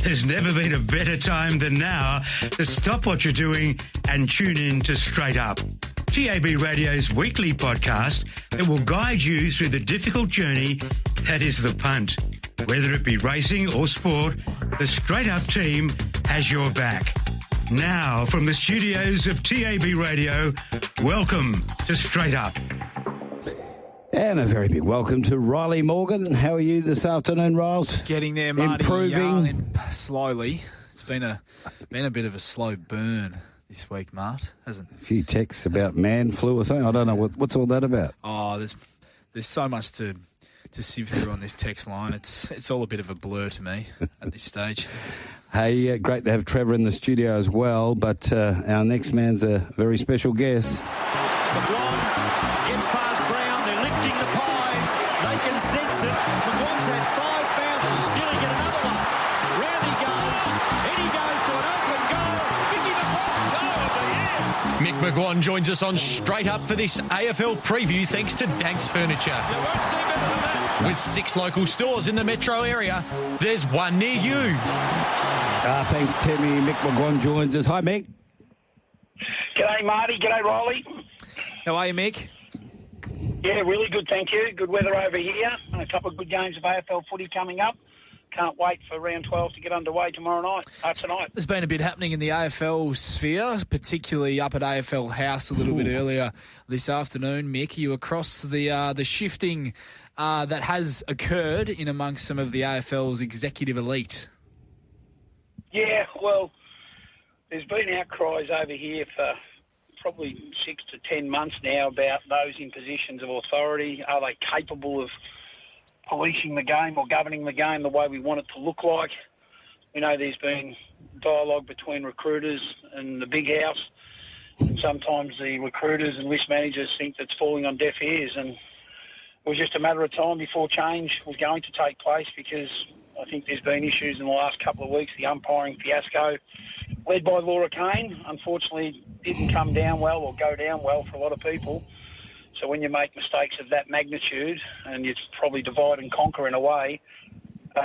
There's never been a better time than now to stop what you're doing and tune in to Straight Up, TAB Radio's weekly podcast that will guide you through the difficult journey that is the punt. Whether it be racing or sport, the Straight Up team has your back. Now, from the studios of TAB Radio, welcome to Straight Up. And a very big welcome to Rylie Morgan. How are you this afternoon, Riles? Getting there, Marty. Improving. Young, slowly. It's been a bit of a slow burn this week, Mart, hasn't it? A few texts about man flu or something. I don't know. What's all that about? Oh, there's so much to sift through on this text line. It's all a bit of a blur to me at this stage. Hey, great to have Trevor in the studio as well, but our next man's a very special guest. McGuane gets past Brown. They're lifting the pies. They can sense it. McGuane's had 5 bounces. Nearly get another one. Round he goes. In he goes to an open goal. Mickey McGuane, goal of the year. Mick McGuane joins us on Straight Up for this AFL preview thanks to Dankz Furniture. You won't see better than that. With 6 local stores in the metro area, there's one near you. Thanks, Timmy. Mick McGuane joins us. Hi, Mick. G'day, Marty. G'day, Rylie. How are you, Mick? Yeah, really good, thank you. Good weather over here. And a couple of good games of AFL footy coming up. Can't wait for round 12 to get underway tonight. There's been a bit happening in the AFL sphere, particularly up at AFL House a little bit earlier this afternoon. Mick, you across the shifting that has occurred in amongst some of the AFL's executive elite. Yeah, well, there's been outcries over here for probably 6 to 10 months now about those in positions of authority. Are they capable of policing the game or governing the game the way we want it to look like? We know there's been dialogue between recruiters and the big house. And sometimes the recruiters and list managers think that's falling on deaf ears. And it was just a matter of time before change was going to take place, because I think there's been issues in the last couple of weeks. The umpiring fiasco, led by Laura Kane, unfortunately didn't come down well or go down well for a lot of people. So when you make mistakes of that magnitude, and you probably divide and conquer in a way,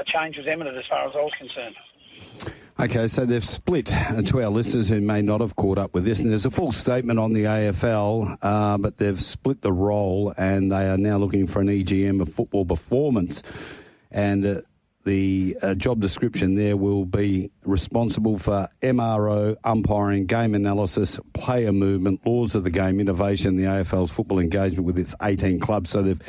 change was imminent as far as I was concerned. Okay, so they've split, to our listeners who may not have caught up with this, and there's a full statement on the AFL, but they've split the role and they are now looking for an EGM of football performance. And the job description there will be responsible for MRO, umpiring, game analysis, player movement, laws of the game, innovation, the AFL's football engagement with its 18 clubs. So they've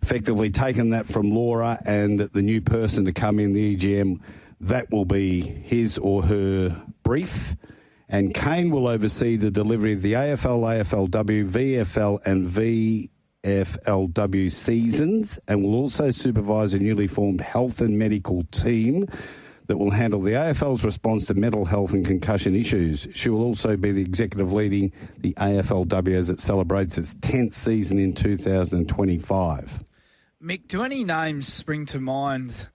effectively taken that from Laura, and the new person to come in, the EGM, that will be his or her brief. And Kane will oversee the delivery of the AFL, AFLW, VFL and VFLW seasons, and will also supervise a newly formed health and medical team that will handle the AFL's response to mental health and concussion issues. She will also be the executive leading the AFLW as it celebrates its 10th season in 2025. Mick, do any names spring to mind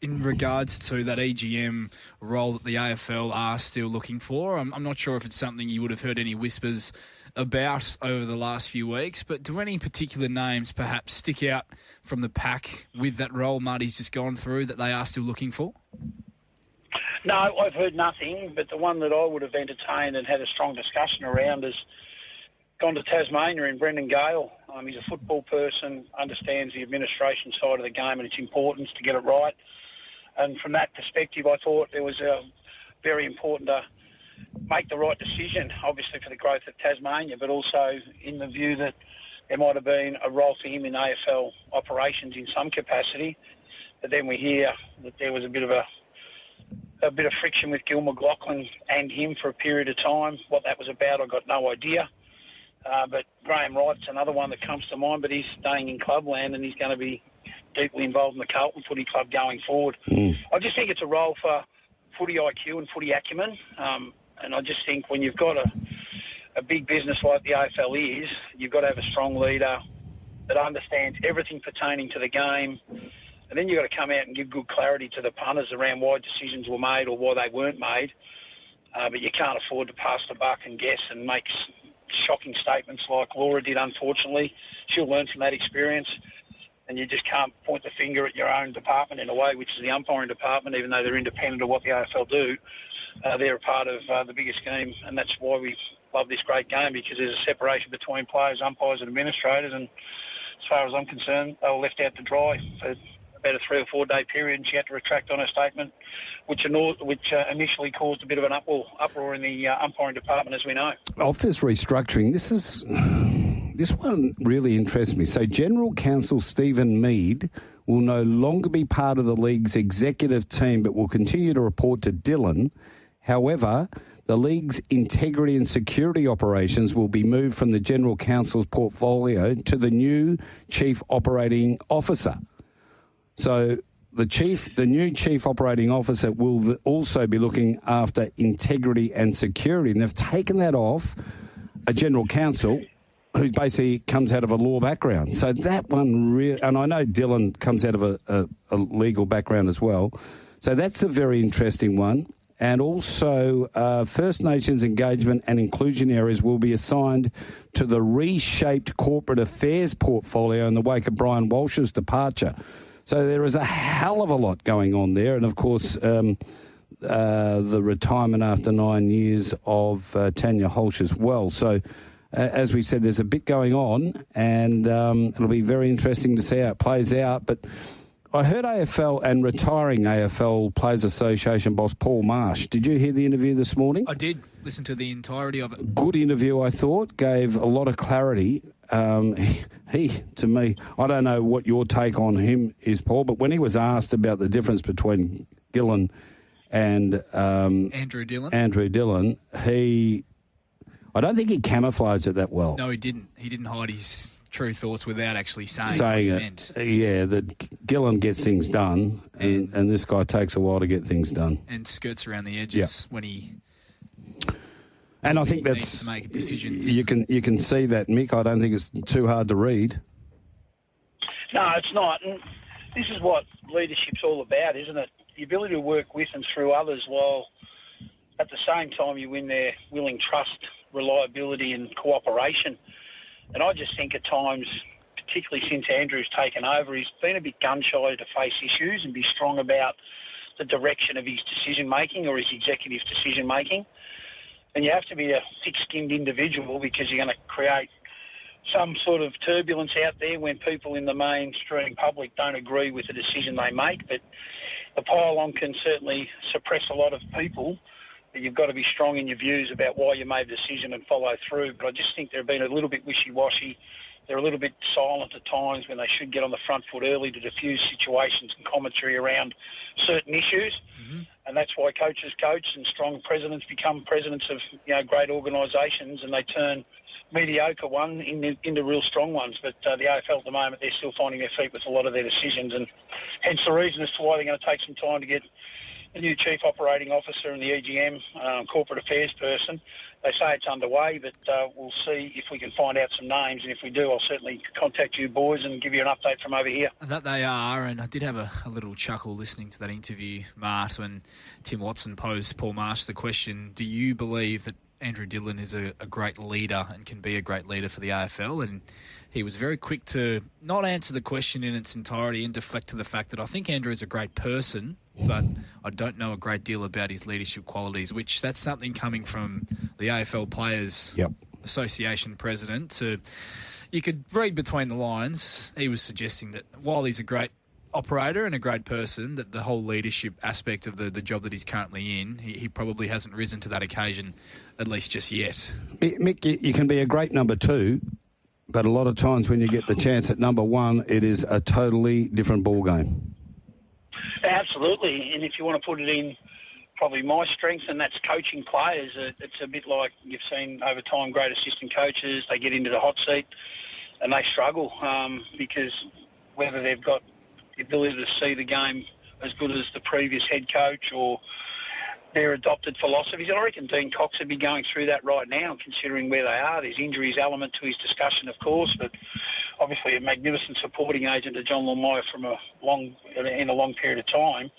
in regards to that EGM role that the AFL are still looking for? I'm not sure if it's something you would have heard any whispers about over the last few weeks, but do any particular names perhaps stick out from the pack with that role Marty's just gone through that they are still looking for? No, I've heard nothing, but the one that I would have entertained and had a strong discussion around has gone to Tasmania in Brendan Gale. He's a football person, understands the administration side of the game and its importance to get it right. And from that perspective, I thought it was very important to make the right decision, obviously for the growth of Tasmania, but also in the view that there might have been a role for him in AFL operations in some capacity. But then we hear that there was a bit of friction with Gil McLachlan and him for a period of time. What that was about, I got no idea. But Graham Wright's another one that comes to mind, but he's staying in clubland and he's going to be deeply involved in the Carlton Footy Club going forward. I just think it's a role for footy IQ and footy acumen. And I just think when you've got a big business like the AFL is, you've got to have a strong leader that understands everything pertaining to the game. And then you've got to come out and give good clarity to the punters around why decisions were made or why they weren't made. But you can't afford to pass the buck and guess and make shocking statements like Laura did, unfortunately. She'll learn from that experience. and you just can't point the finger at your own department in a way, which is the umpiring department, even though they're independent of what the AFL do. They're a part of the bigger scheme, and that's why we love this great game, because there's a separation between players, umpires and administrators, and as far as I'm concerned, they were left out to dry for about a 3 or 4 day period, and she had to retract on her statement, which initially caused a bit of an uproar in the umpiring department, as we know. Of this restructuring, this one really interests me. So General Counsel Stephen Mead will no longer be part of the league's executive team, but will continue to report to Dylan. However, the league's integrity and security operations will be moved from the General Counsel's portfolio to the new Chief Operating Officer. So the new Chief Operating Officer will also be looking after integrity and security. And they've taken that off a General Counsel who basically comes out of a law background. So that one really, and I know Dylan comes out of a legal background as well. So that's a very interesting one. And also First Nations engagement and inclusion areas will be assigned to the reshaped corporate affairs portfolio in the wake of Brian Walsh's departure. So there is a hell of a lot going on there. And, of course, the retirement after 9 years of Tanya Holsh as well. So, as we said, there's a bit going on, and it'll be very interesting to see how it plays out. But I heard AFL and retiring AFL Players Association boss Paul Marsh. Did you hear the interview this morning? I did listen to the entirety of it. Good interview, I thought. Gave a lot of clarity. He, to me, I don't know what your take on him is, Paul, but when he was asked about the difference between Gillen and Andrew Dillon, I don't think he camouflaged it that well. No, he didn't. He didn't hide his true thoughts without actually saying what he meant. Yeah, that Gillen gets things done, and this guy takes a while to get things done. And skirts around the edges when he... And I think needs to make decisions. You can see that, Mick. I don't think it's too hard to read. No, it's not. And this is what leadership's all about, isn't it? The ability to work with and through others while at the same time you win their willing trust, reliability and cooperation. And I just think at times, particularly since Andrew's taken over, he's been a bit gun-shy to face issues and be strong about the direction of his decision-making or his executive decision-making. And you have to be a thick-skinned individual because you're going to create some sort of turbulence out there when people in the mainstream public don't agree with the decision they make. But the pile-on can certainly suppress a lot of people. But you've got to be strong in your views about why you made the decision and follow through. But I just think they've been a little bit wishy-washy. They're a little bit silent at times when they should get on the front foot early to diffuse situations and commentary around certain issues. Mm-hmm. And that's why coaches coach and strong presidents become presidents of great organisations, and they turn mediocre ones into real strong ones. But the AFL at the moment, they're still finding their feet with a lot of their decisions, and hence the reason as to why they're going to take some time to get the new Chief Operating Officer and the EGM corporate affairs person. They say it's underway, but we'll see if we can find out some names. And if we do, I'll certainly contact you boys and give you an update from over here. That they are, and I did have a little chuckle listening to that interview, Mart, when Tim Watson posed Paul Marsh the question, do you believe that Andrew Dillon is a great leader and can be a great leader for the AFL? And he was very quick to not answer the question in its entirety and deflect to the fact that I think Andrew is a great person, but I don't know a great deal about his leadership qualities, which that's something coming from the AFL Players Association president. You could read between the lines. He was suggesting that while he's a great operator and a great person, that the whole leadership aspect of the job that he's currently in, he probably hasn't risen to that occasion, at least just yet. Mick, you can be a great number two, but a lot of times when you get the chance at number one, it is a totally different ball game. Absolutely, and if you want to put it in probably my strength, and that's coaching players, it's a bit like you've seen over time great assistant coaches, they get into the hot seat and they struggle because whether they've got the ability to see the game as good as the previous head coach or their adopted philosophies. And I reckon Dean Cox would be going through that right now, considering where they are. There's injuries element to his discussion, of course, but obviously a magnificent supporting agent to John Longmire in a long period of time.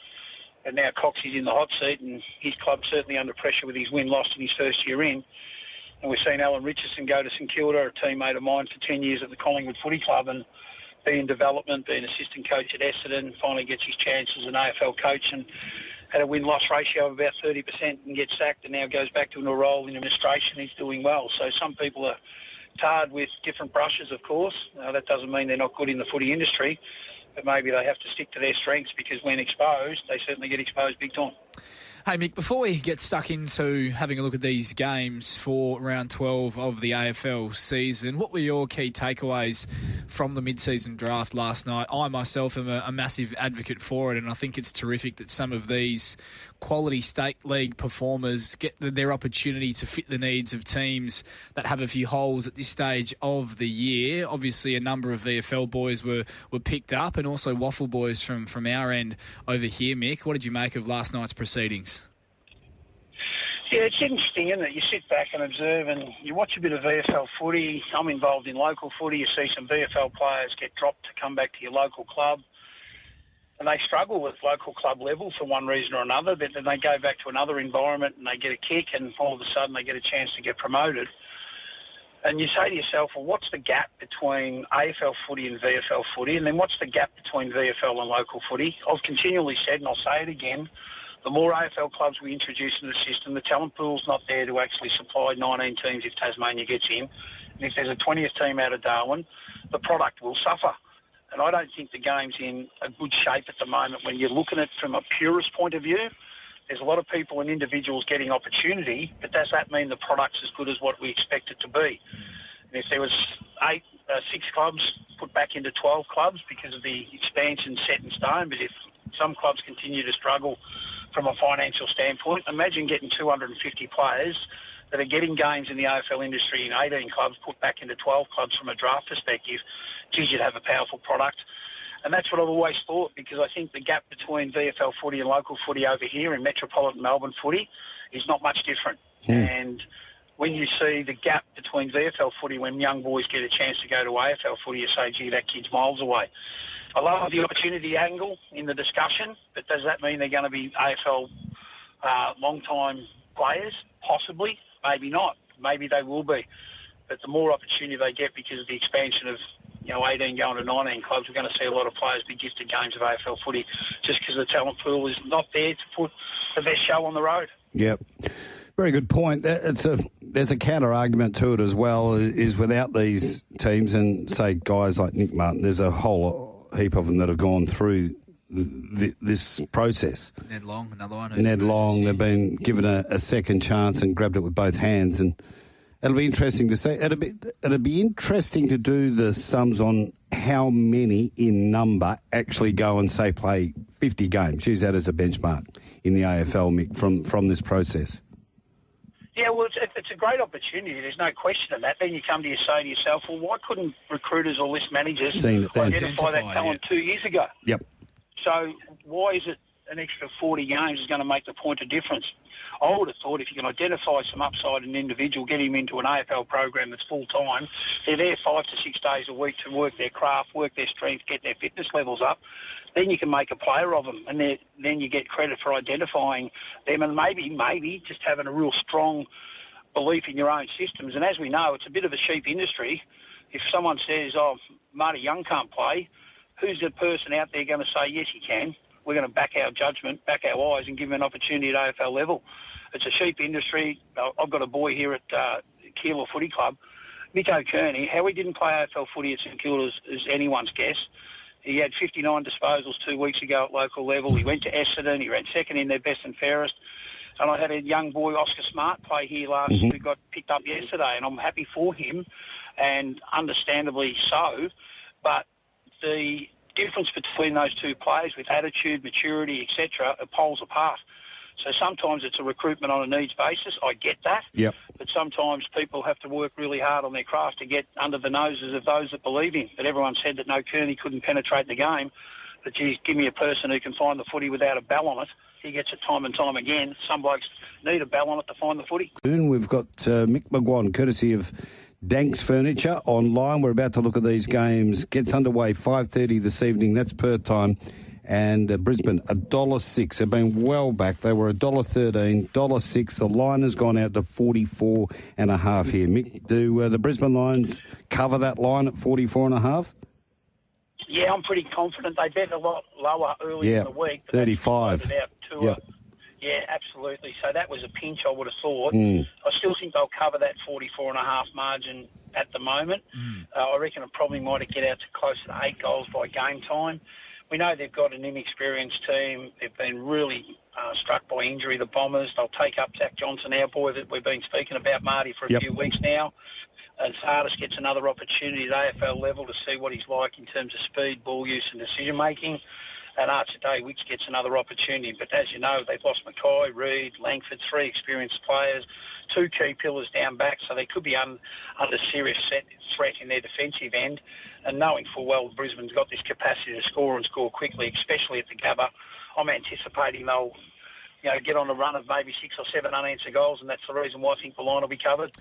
And now Cox is in the hot seat, and his club's certainly under pressure with his win-loss in his first year in. And we've seen Alan Richardson go to St Kilda, a teammate of mine for 10 years at the Collingwood Footy Club, and be in development, be an assistant coach at Essendon, finally gets his chance as an AFL coach and had a win-loss ratio of about 30% and gets sacked and now goes back to a role in administration. He's doing well. So some people are tarred with different brushes, of course. That doesn't mean they're not good in the footy industry, but maybe they have to stick to their strengths because when exposed, they certainly get exposed big time. Hey, Mick, before we get stuck into having a look at these games for round 12 of the AFL season, what were your key takeaways from the mid-season draft last night? I myself am a massive advocate for it, and I think it's terrific that some of these quality state league performers get their opportunity to fit the needs of teams that have a few holes at this stage of the year. Obviously, a number of VFL boys were picked up, and also Waffle boys from our end over here, Mick. What did you make of last night's proceedings? Yeah, it's interesting, isn't it? You sit back and observe and you watch a bit of VFL footy. I'm involved in local footy. You see some VFL players get dropped to come back to your local club. And they struggle with local club level for one reason or another, but then they go back to another environment and they get a kick and all of a sudden they get a chance to get promoted. And you say to yourself, well, what's the gap between AFL footy and VFL footy? And then what's the gap between VFL and local footy? I've continually said, and I'll say it again, the more AFL clubs we introduce in the system, the talent pool's not there to actually supply 19 teams if Tasmania gets in. And if there's a 20th team out of Darwin, the product will suffer. And I don't think the game's in a good shape at the moment when you're looking at it from a purist point of view. There's a lot of people and individuals getting opportunity, but does that mean the product's as good as what we expect it to be? And if there was 6 clubs put back into 12 clubs because of the expansion set in stone, but if some clubs continue to struggle from a financial standpoint, imagine getting 250 players that are getting games in the AFL industry in 18 clubs put back into 12 clubs from a draft perspective. Geez, you'd have a powerful product. And that's what I've always thought, because I think the gap between VFL footy and local footy over here in metropolitan Melbourne footy is not much different. And when you see the gap between VFL footy when young boys get a chance to go to AFL footy, you say, gee, that kid's miles away. I love the opportunity angle in the discussion, but does that mean they're going to be AFL long-time players? Possibly. Maybe not. Maybe they will be. But the more opportunity they get because of the expansion of 18 going to 19 clubs, we're going to see a lot of players be gifted games of AFL footy just because the talent pool is not there to put the best show on the road. Yep. Very good point. There's a counter-argument to it as well, is without these teams and, say, guys like Nick Martin, there's a whole heap of them that have gone through this process. Ned Long, another one. Ned Long, they've been given a second chance and grabbed it with both hands, and it'll be interesting to see. It'll be interesting to do the sums on how many in number actually go and, say, play 50 games. Use that as a benchmark in the AFL, Mick, from this process. Yeah, well, it's a great opportunity. There's no question of that. Then you come to say to yourself, well, why couldn't recruiters or list managers identify that talent 2 years ago? Yep. So why is it an extra 40 games is going to make the point of difference? I would have thought if you can identify some upside in an individual, get him into an AFL program that's full-time, they're there 5 to 6 days a week to work their craft, work their strength, get their fitness levels up, then you can make a player of them, and then you get credit for identifying them and maybe just having a real strong belief in your own systems. And as we know, it's a bit of a sheep industry. If someone says, oh, Marty Young can't play, who's the person out there going to say, yes, he can? We're going to back our judgment, back our eyes, and give him an opportunity at AFL level. It's a sheep industry. I've got a boy here at Keilor Footy Club, Mick O'Kearney. How he didn't play AFL footy at St Kilda is anyone's guess. He had 59 disposals 2 weeks ago at local level. He went to Essendon. He ran second in their best and fairest. And I had a young boy, Oscar Smart, play here last who got picked up yesterday, and I'm happy for him, and understandably so. But the difference between those two players with attitude, maturity, etc., are poles apart. So sometimes it's a recruitment on a needs basis. I get that. Yep. But sometimes people have to work really hard on their craft to get under the noses of those that believe in. But everyone said that no, Kearney couldn't penetrate the game. But, geez, give me a person who can find the footy without a bell on it. He gets it time and time again. Some blokes need a bell on it to find the footy. We've got Mick McGuane, courtesy of Dankz Furniture, online. We're about to look at these games. Gets underway 5:30 this evening. That's Perth time. And Brisbane, $1.06. They've been well back. They were $1.13, $1.06. The line has gone out to 44.5 here. Mick, do the Brisbane Lions cover that line at 44.5? Yeah, I'm pretty confident. They bet a lot lower early in the week. 35. Yeah, absolutely. So that was a pinch, I would have thought. I still think they'll cover that 44.5 margin at the moment. I reckon it probably might get out to close to 8 goals by game time. We know they've got an inexperienced team. They've been really struck by injury, the Bombers. They'll take up Zach Johnson, our boy that we've been speaking about, Marty, for a few weeks now. And Sardis gets another opportunity at AFL level to see what he's like in terms of speed, ball use and decision-making. And Archer Day-Wicks gets another opportunity. But as you know, they've lost Mackay, Reid, Langford, 3 experienced players, 2 key pillars down back, so they could be under serious threat in their defensive end. And knowing full well Brisbane's got this capacity to score and score quickly, especially at the Gabba, I'm anticipating they'll get on a run of maybe 6 or 7 unanswered goals, and that's the reason why I think the line will be covered.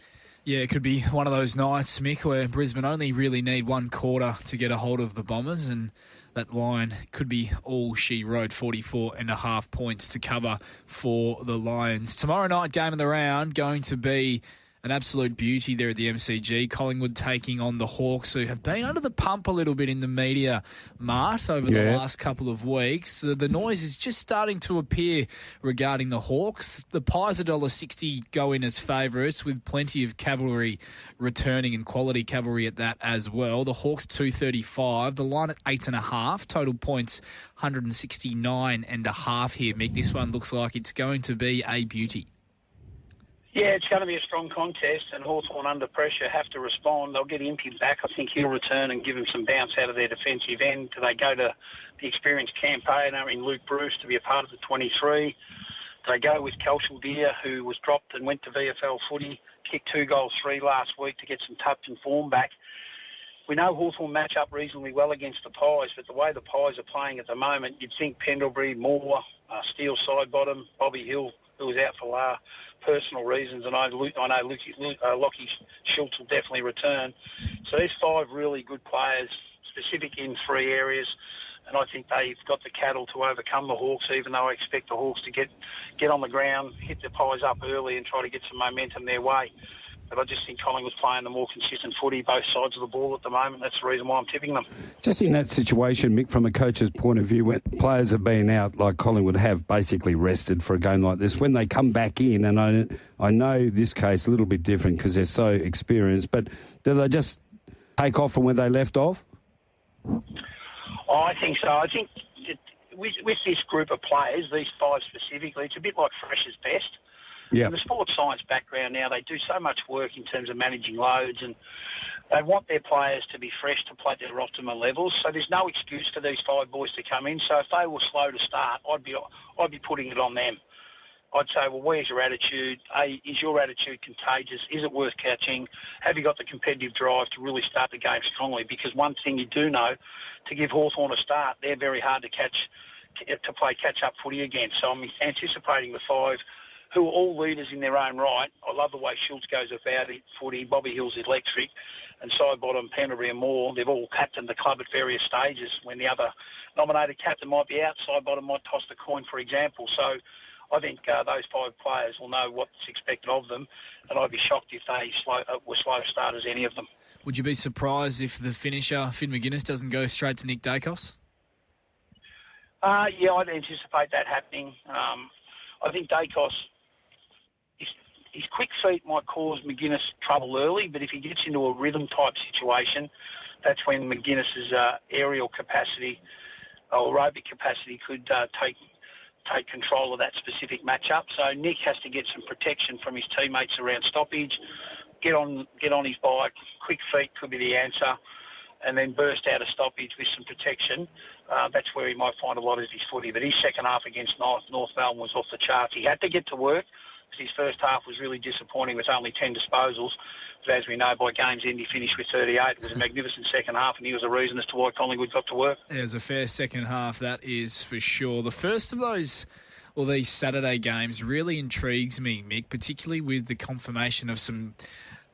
Yeah, it could be one of those nights, Mick, where Brisbane only really need one quarter to get a hold of the Bombers, and that line could be all she wrote, 44.5 points to cover for the Lions. Tomorrow night, game of the round, going to be an absolute beauty there at the MCG. Collingwood taking on the Hawks, who have been under the pump a little bit in the media, Mart, over the last couple of weeks. The noise is just starting to appear regarding the Hawks. The Pies $1.60 go in as favourites, with plenty of cavalry returning and quality cavalry at that as well. The Hawks $2.35. The line at 8.5. Total points 169.5 here, Mick. This one looks like it's going to be a beauty. Yeah, it's going to be a strong contest, and Hawthorn under pressure have to respond. They'll get Impey back. I think he'll return and give them some bounce out of their defensive end. Do they go to the experienced campaigner in Luke Bruce to be a part of the 23? Do they go with Kelshel Deer, who was dropped and went to VFL footy, kicked 2 goals 3 last week to get some touch and form back? We know Hawthorn match up reasonably well against the Pies, but the way the Pies are playing at the moment, you'd think Pendlebury, Moore, Steele side-bottom, Bobby Hill, who was out for personal reasons, and I know Lockie Schultz will definitely return. So there's 5 really good players, specific in 3 areas, and I think they've got the cattle to overcome the Hawks, even though I expect the Hawks to get on the ground, hit the Pies up early and try to get some momentum their way. But I just think Collingwood's playing the more consistent footy, both sides of the ball at the moment. That's the reason why I'm tipping them. Just in that situation, Mick, from a coach's point of view, when players have been out, like Collingwood have basically rested for a game like this, when they come back in, and I know this case a little bit different because they're so experienced, but do they just take off from where they left off? I think so. I think with this group of players, these 5 specifically, it's a bit like fresh as best. Yeah. In the sports science background now, they do so much work in terms of managing loads, and they want their players to be fresh to play at their optimal levels. So there's no excuse for these 5 boys to come in. So if they were slow to start, I'd be putting it on them. I'd say, well, where's your attitude? Is your attitude contagious? Is it worth catching? Have you got the competitive drive to really start the game strongly? Because one thing you do know, to give Hawthorn a start, they're very hard to play catch-up footy against. So I'm anticipating the 5 who are all leaders in their own right. I love the way Schultz goes about it, footy. Bobby Hill's electric. And side-bottom, Pendlebury and Moore, they've all captained the club at various stages. When the other nominated captain might be out, side-bottom might toss the coin, for example. So I think those 5 players will know what's expected of them, and I'd be shocked if they were slow starters, any of them. Would you be surprised if the finisher, Finn McGuinness, doesn't go straight to Nick Dacos? Yeah, I'd anticipate that happening. I think Dacos, his quick feet might cause McGuinness trouble early, but if he gets into a rhythm-type situation, that's when McGuinness's aerial capacity or aerobic capacity could take control of that specific matchup. So Nick has to get some protection from his teammates around stoppage, get on his bike. Quick feet could be the answer, and then burst out of stoppage with some protection. That's where he might find a lot of his footy. But his second half against North Melbourne was off the charts. He had to get to work. His first half was really disappointing with only 10 disposals. But as we know, by game's end, he finished with 38. It was a magnificent second half, and he was a reason as to why Collingwood got to work. It was a fair second half, that is for sure. The first of these Saturday games really intrigues me, Mick, particularly with the confirmation of some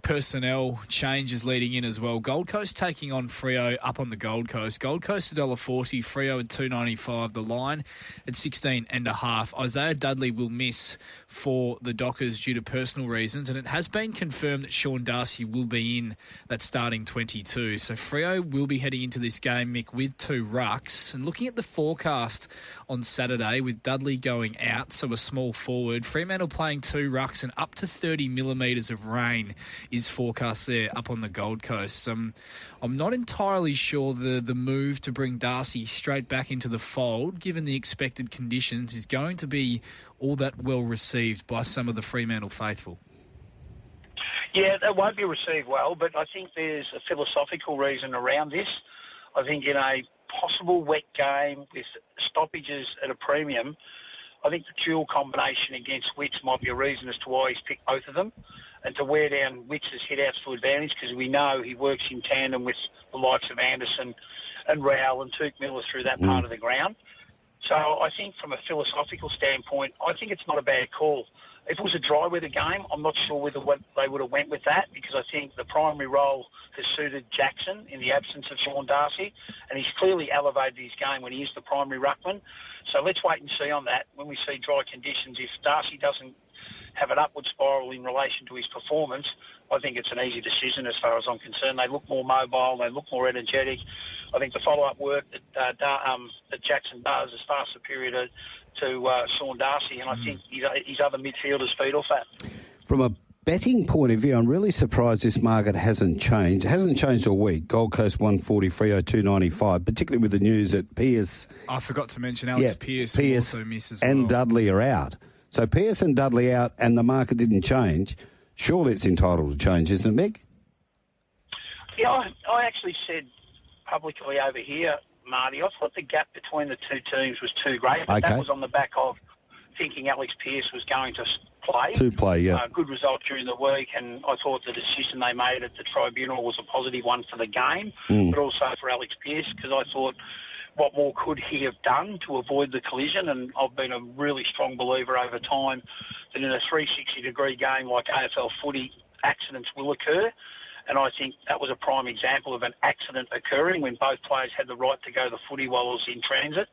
personnel changes leading in as well. Gold Coast taking on Freo up on the Gold Coast. Gold Coast $1.40, Freo at $2.95. The line at 16.5. Isaiah Dudley will miss for the Dockers due to personal reasons, and it has been confirmed that Sean Darcy will be in that starting 22. So Freo will be heading into this game, Mick, with 2 rucks. And looking at the forecast on Saturday with Dudley going out, so a small forward, Fremantle playing 2 rucks and up to 30 millimetres of rain is forecast there up on the Gold Coast. I'm not entirely sure the move to bring Darcy straight back into the fold, given the expected conditions, is going to be all that well received by some of the Fremantle faithful. Yeah, that won't be received well, but I think there's a philosophical reason around this. I think in a possible wet game with stoppages at a premium, I think the dual combination against Witts might be a reason as to why he's picked both of them, and to wear down Witts' hit-outs to advantage, because we know he works in tandem with the likes of Anderson and Rowell and Touk Miller through that part of the ground. So I think from a philosophical standpoint, I think it's not a bad call. If it was a dry weather game, I'm not sure whether they would have went with that, because I think the primary role has suited Jackson in the absence of Sean Darcy, and he's clearly elevated his game when he is the primary ruckman. So let's wait and see on that. When we see dry conditions, if Darcy doesn't have an upward spiral in relation to his performance, I think it's an easy decision as far as I'm concerned. They look more mobile, they look more energetic. I think the follow-up work that Jackson does is far superior to Sean Darcy, and I think his other midfielders feed off that. From a betting point of view, I'm really surprised this market hasn't changed. It hasn't changed all week. Gold Coast 140, Freo 295, particularly with the news that Pearce... I forgot to mention Alex Pearce also misses and well. Dudley are out. So Pearce and Dudley out and the market didn't change. Surely it's entitled to change, isn't it, Mick? Yeah, I actually said publicly over here, Marty, I thought the gap between the two teams was too great. But that was on the back of thinking Alex Pearce was going to play. Good result during the week, and I thought the decision they made at the tribunal was a positive one for the game, but also for Alex Pearce, because I thought, what more could he have done to avoid the collision? And I've been a really strong believer over time that in a 360-degree game like AFL footy, accidents will occur. And I think that was a prime example of an accident occurring when both players had the right to go the footy while it was in transit.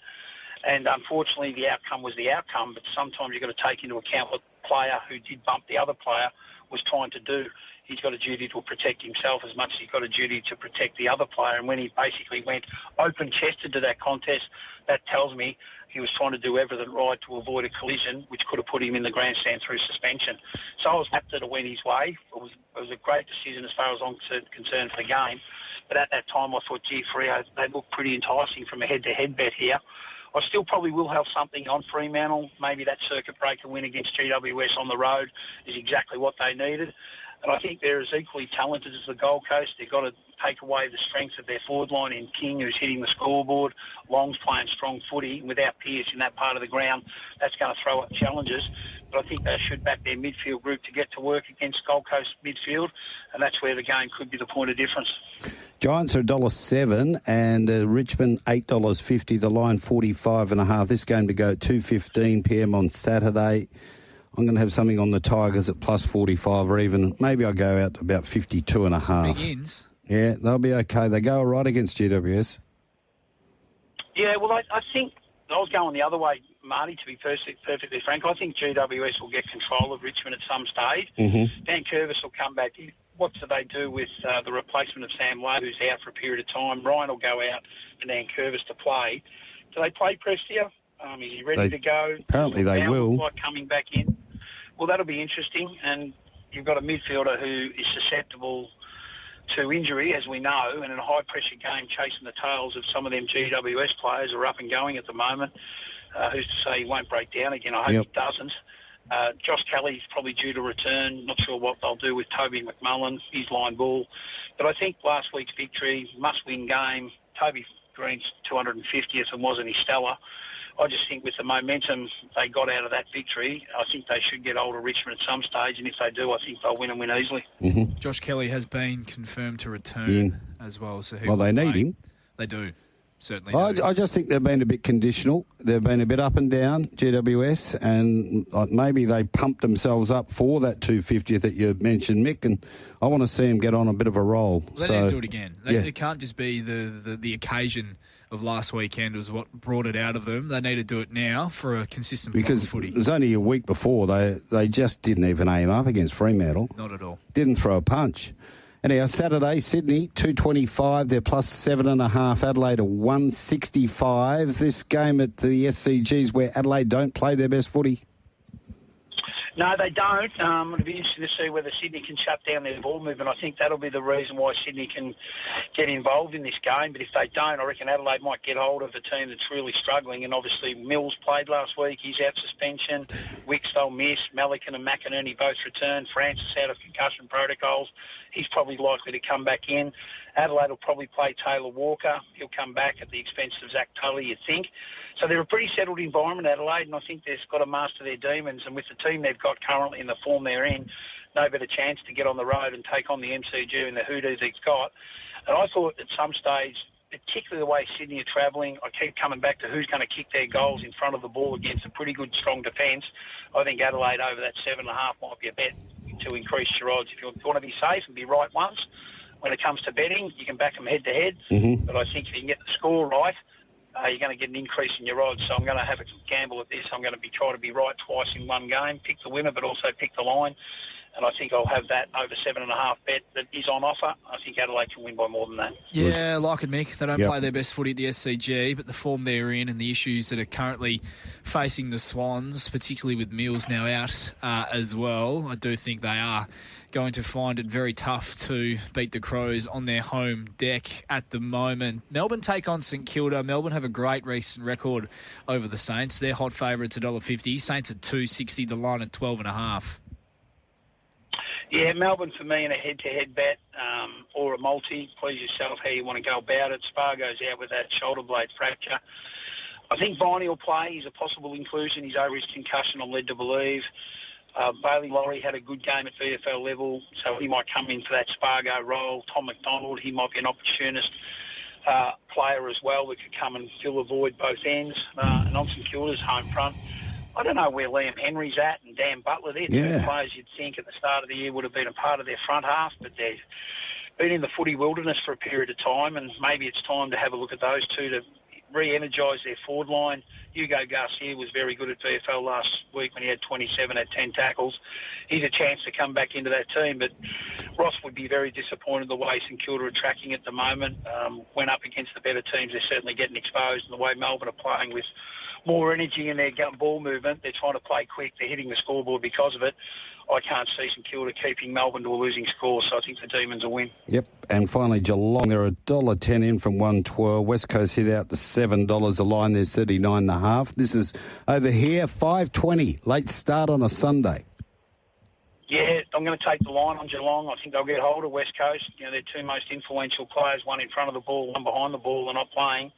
And unfortunately, the outcome was the outcome. But sometimes you've got to take into account what the player who did bump the other player was trying to do. He's got a duty to protect himself as much as he's got a duty to protect the other player. And when he basically went open-chested to that contest, that tells me he was trying to do everything right to avoid a collision, which could have put him in the grandstand through suspension. So I was happy that it went his way. It was a great decision as far as I'm concerned for the game. But at that time, I thought, gee, Freo, they look pretty enticing from a head-to-head bet here. I still probably will have something on Fremantle. Maybe that circuit breaker win against GWS on the road is exactly what they needed. And I think they're as equally talented as the Gold Coast. They've got to take away the strength of their forward line in King, who's hitting the scoreboard. Long's playing strong footy. Without Pearce in that part of the ground, that's going to throw up challenges. But I think they should back their midfield group to get to work against Gold Coast midfield, and that's where the game could be the point of difference. Giants are $1.07 and Richmond $8.50. The line 45.5. This game to go at 2:15 p.m. on Saturday. I'm going to have something on the Tigers at plus 45 or even maybe I'll go out to about 52.5. Big ins. Yeah, they'll be okay. They go all right against GWS. Yeah, well, I think I was going the other way, Marty, to be perfectly frank. I think GWS will get control of Richmond at some stage. Dan Curvis will come back in. What do they do with the replacement of Sam Lowe, who's out for a period of time? Ryan will go out and Dan Curvis to play. Do they play Prestia? Is he ready to go? Apparently they will. Like coming back in. Well, that'll be interesting. And you've got a midfielder who is susceptible to injury, as we know, and in a high-pressure game chasing the tails of some of them GWS players who are up and going at the moment. Who's to say he won't break down again? I hope he doesn't. Josh Kelly's probably due to return. Not sure what they'll do with Toby McMullen, his line ball. But I think last week's victory, must-win game, Toby Green's 250th and wasn't he stellar. I just think with the momentum they got out of that victory, I think they should get hold of Richmond at some stage, and if they do, I think they'll win and win easily. Josh Kelly has been confirmed to return as well. So they need him. They do. certainly noted. I just think they've been a bit conditional. They've been a bit up and down, GWS, and maybe they pumped themselves up for that 250th that you mentioned, Mick, and I want to see them get on a bit of a roll. They need to do it again. It can't just be the occasion of last weekend was what brought it out of them. They need to do it now for a consistent because footy. It was only a week before they just didn't even aim up against Fremantle. Not at all. Didn't throw a punch. Anyhow, Saturday, Sydney, 225. They're plus 7.5. Adelaide, a 165. This game at the SCGs where Adelaide don't play their best footy. No, they don't. It'll be interesting to see whether Sydney can shut down their ball movement. I think that'll be the reason why Sydney can get involved in this game. But if they don't, I reckon Adelaide might get hold of a team that's really struggling. And obviously Mills played last week. He's out suspension. Wickstall missed. Malikan and McInerney both returned. Francis out of concussion protocols. He's probably likely to come back in. Adelaide will probably play Taylor Walker. He'll come back at the expense of Zach Tully, you'd think. So they're a pretty settled environment, Adelaide, and I think they've got to master their demons. And with the team they've got currently in the form they're in, no better chance to get on the road and take on the MCG and the hoodoos they've got. And I thought at some stage, particularly the way Sydney are travelling, I keep coming back to who's going to kick their goals in front of the ball against a pretty good, strong defence. I think Adelaide over that 7.5 might be a bet to increase your odds. If you want to be safe and be right once, when it comes to betting, you can back them head-to-head. Mm-hmm. But I think if you can get the score right, you're going to get an increase in your odds. So I'm going to have a gamble at this. I'm going to be trying to be right twice in one game, pick the winner, but also pick the line. And I think I'll have that over 7.5 bet that is on offer. I think Adelaide can win by more than that. Yeah, like it, Mick. They don't play their best footy at the SCG, but the form they're in and the issues that are currently facing the Swans, particularly with Mills now out as well, I do think they are going to find it very tough to beat the Crows on their home deck at the moment. Melbourne take on St Kilda. Melbourne have a great recent record over the Saints. They're hot favourites at $1.50. Saints at $2.60. The line at 12.5. Yeah, Melbourne for me in a head-to-head bet or a multi. Please yourself how you want to go about it. Spargo's out with that shoulder blade fracture. I think Viney will play. He's a possible inclusion. He's over his concussion, I'm led to believe. Bailey Laurie had a good game at VFL level, so he might come in for that Spargo role. Tom McDonald, he might be an opportunist player as well that could come and fill a void both ends. And on St Kilda's home front, I don't know where Liam Henry's at and Dan Butler. They're two players you'd think at the start of the year would have been a part of their front half, but they've been in the footy wilderness for a period of time, and maybe it's time to have a look at those two to re-energise their forward line. Hugo Garcia was very good at VFL last week when he had 27 at 10 tackles. He's a chance to come back into that team, but Ross would be very disappointed the way St Kilda are tracking at the moment. Went up against the better teams, they're certainly getting exposed, and the way Melbourne are playing with more energy in their ball movement, they're trying to play quick, they're hitting the scoreboard because of it. I can't see St Kilda keeping Melbourne to a losing score, so I think the Demons will win. Yep, and finally Geelong, they're $1.10 in from 112. West Coast hit out to $7 a line, there's 39.5. This is over here, $5.20, late start on a Sunday. Yeah, I'm going to take the line on Geelong. I think they'll get hold of West Coast. You know, their two most influential players, one in front of the ball, one behind the ball, they're not playing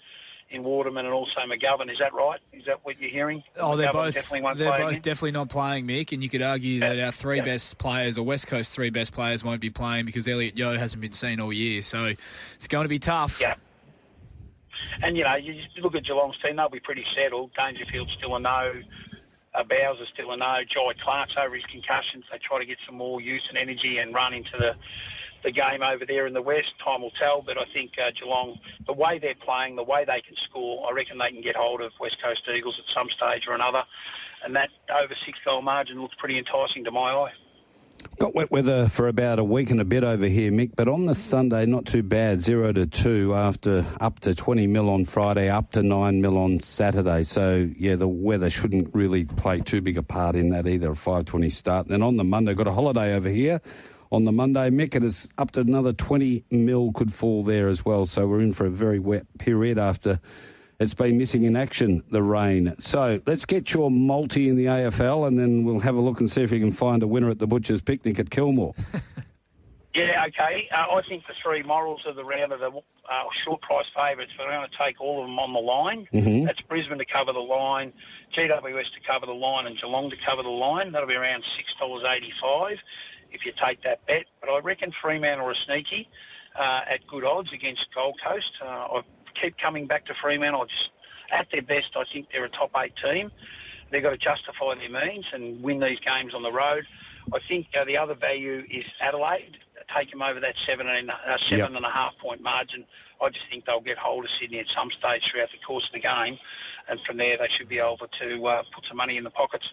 in Waterman and also McGovern. Is that right? Is that what you're hearing? Oh, they're both definitely definitely not playing, Mick, and you could argue that our three best players, or West Coast's three best players, won't be playing because Elliot Yeo hasn't been seen all year, so it's going to be tough. Yeah. And, you know, you look at Geelong's team, they'll be pretty settled. Dangerfield's still a no. Bowers is still a no. Jai Clark's over his concussions. They try to get some more youth and energy and run into the game over there in the West. Time will tell, but I think Geelong, the way they're playing, the way they can score, I reckon they can get hold of West Coast Eagles at some stage or another. And that over 6-goal margin looks pretty enticing to my eye. Got wet weather for about a week and a bit over here, Mick, but on the Sunday, not too bad, 0 to 2 after up to 20 mil on Friday, up to 9 mil on Saturday. So, yeah, the weather shouldn't really play too big a part in that either, a 5:20 start. And then on the Monday, got a holiday over here. On the Monday, Mick, it is up to another 20 mil could fall there as well. So we're in for a very wet period after it's been missing in action, the rain. So let's get your multi in the AFL and then we'll have a look and see if you can find a winner at the Butcher's Picnic at Kilmore. Yeah, okay. I think the three morals of the round are the short price favourites, but I'm going to take all of them on the line. Mm-hmm. That's Brisbane to cover the line, GWS to cover the line, and Geelong to cover the line. That'll be around $6.85 if you take that bet. But I reckon Fremantle are a sneaky at good odds against Gold Coast. I've keep coming back to Fremantle. At their best, I think they're a top 8 team. They've got to justify their means and win these games on the road. I think the other value is Adelaide. Take them over that 7.5 point margin. I just think they'll get hold of Sydney at some stage throughout the course of the game, and from there they should be able to put some money in the pockets.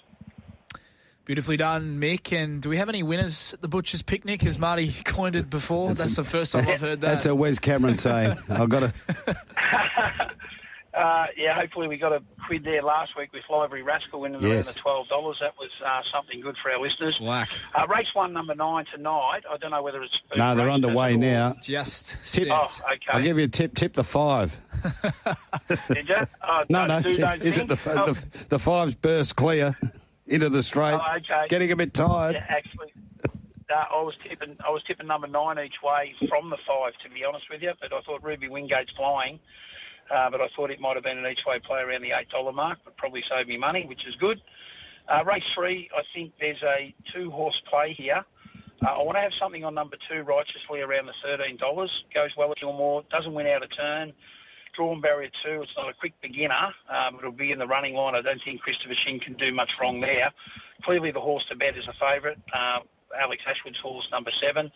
Beautifully done, Mick. And do we have any winners at the Butcher's Picnic, as Marty coined it before? That's the first time I've heard that. That's a Wes Cameron saying. I've got to... Yeah, hopefully we got a quid there last week with Library Rascal winning around the $12. That was something good for our listeners. Whack. Race 1, number 9 tonight. I don't know whether it's... No, they're underway now. Just tip. Oh, okay. I'll give you a tip. Tip the 5. Did you? No. Is it the 5's burst clear into the straight? Oh, okay. It's getting a bit tired. Yeah, actually, I was tipping number 9 each way from the 5, to be honest with you. But I thought Ruby Wingate's flying. But I thought it might have been an each-way play around the $8 mark, but probably saved me money, which is good. Race 3, I think there's a 2-horse play here. I want to have something on number 2 righteously around the $13. Goes well at Gilmore, doesn't win out of turn. Drawn barrier 2, it's not a quick beginner, but it'll be in the running line. I don't think Christopher Shin can do much wrong there. Clearly the horse to bet is a favourite. Alex Ashwood's horse, number 7.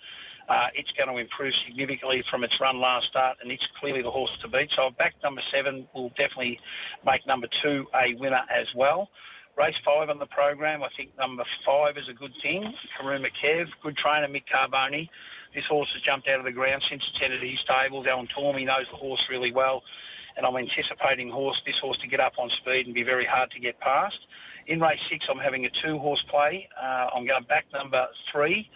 It's going to improve significantly from its run last start, and it's clearly the horse to beat. So I've backed number 7. Will definitely make number 2 a winner as well. Race 5 on the program, I think number 5 is a good thing. Karuma Kev, good trainer, Mick Carboni. This horse has jumped out of the ground since it's entered his stables. Alan Tormey knows the horse really well, and I'm anticipating this horse to get up on speed and be very hard to get past. In race 6, I'm having a 2-horse play. I'm going back number 3.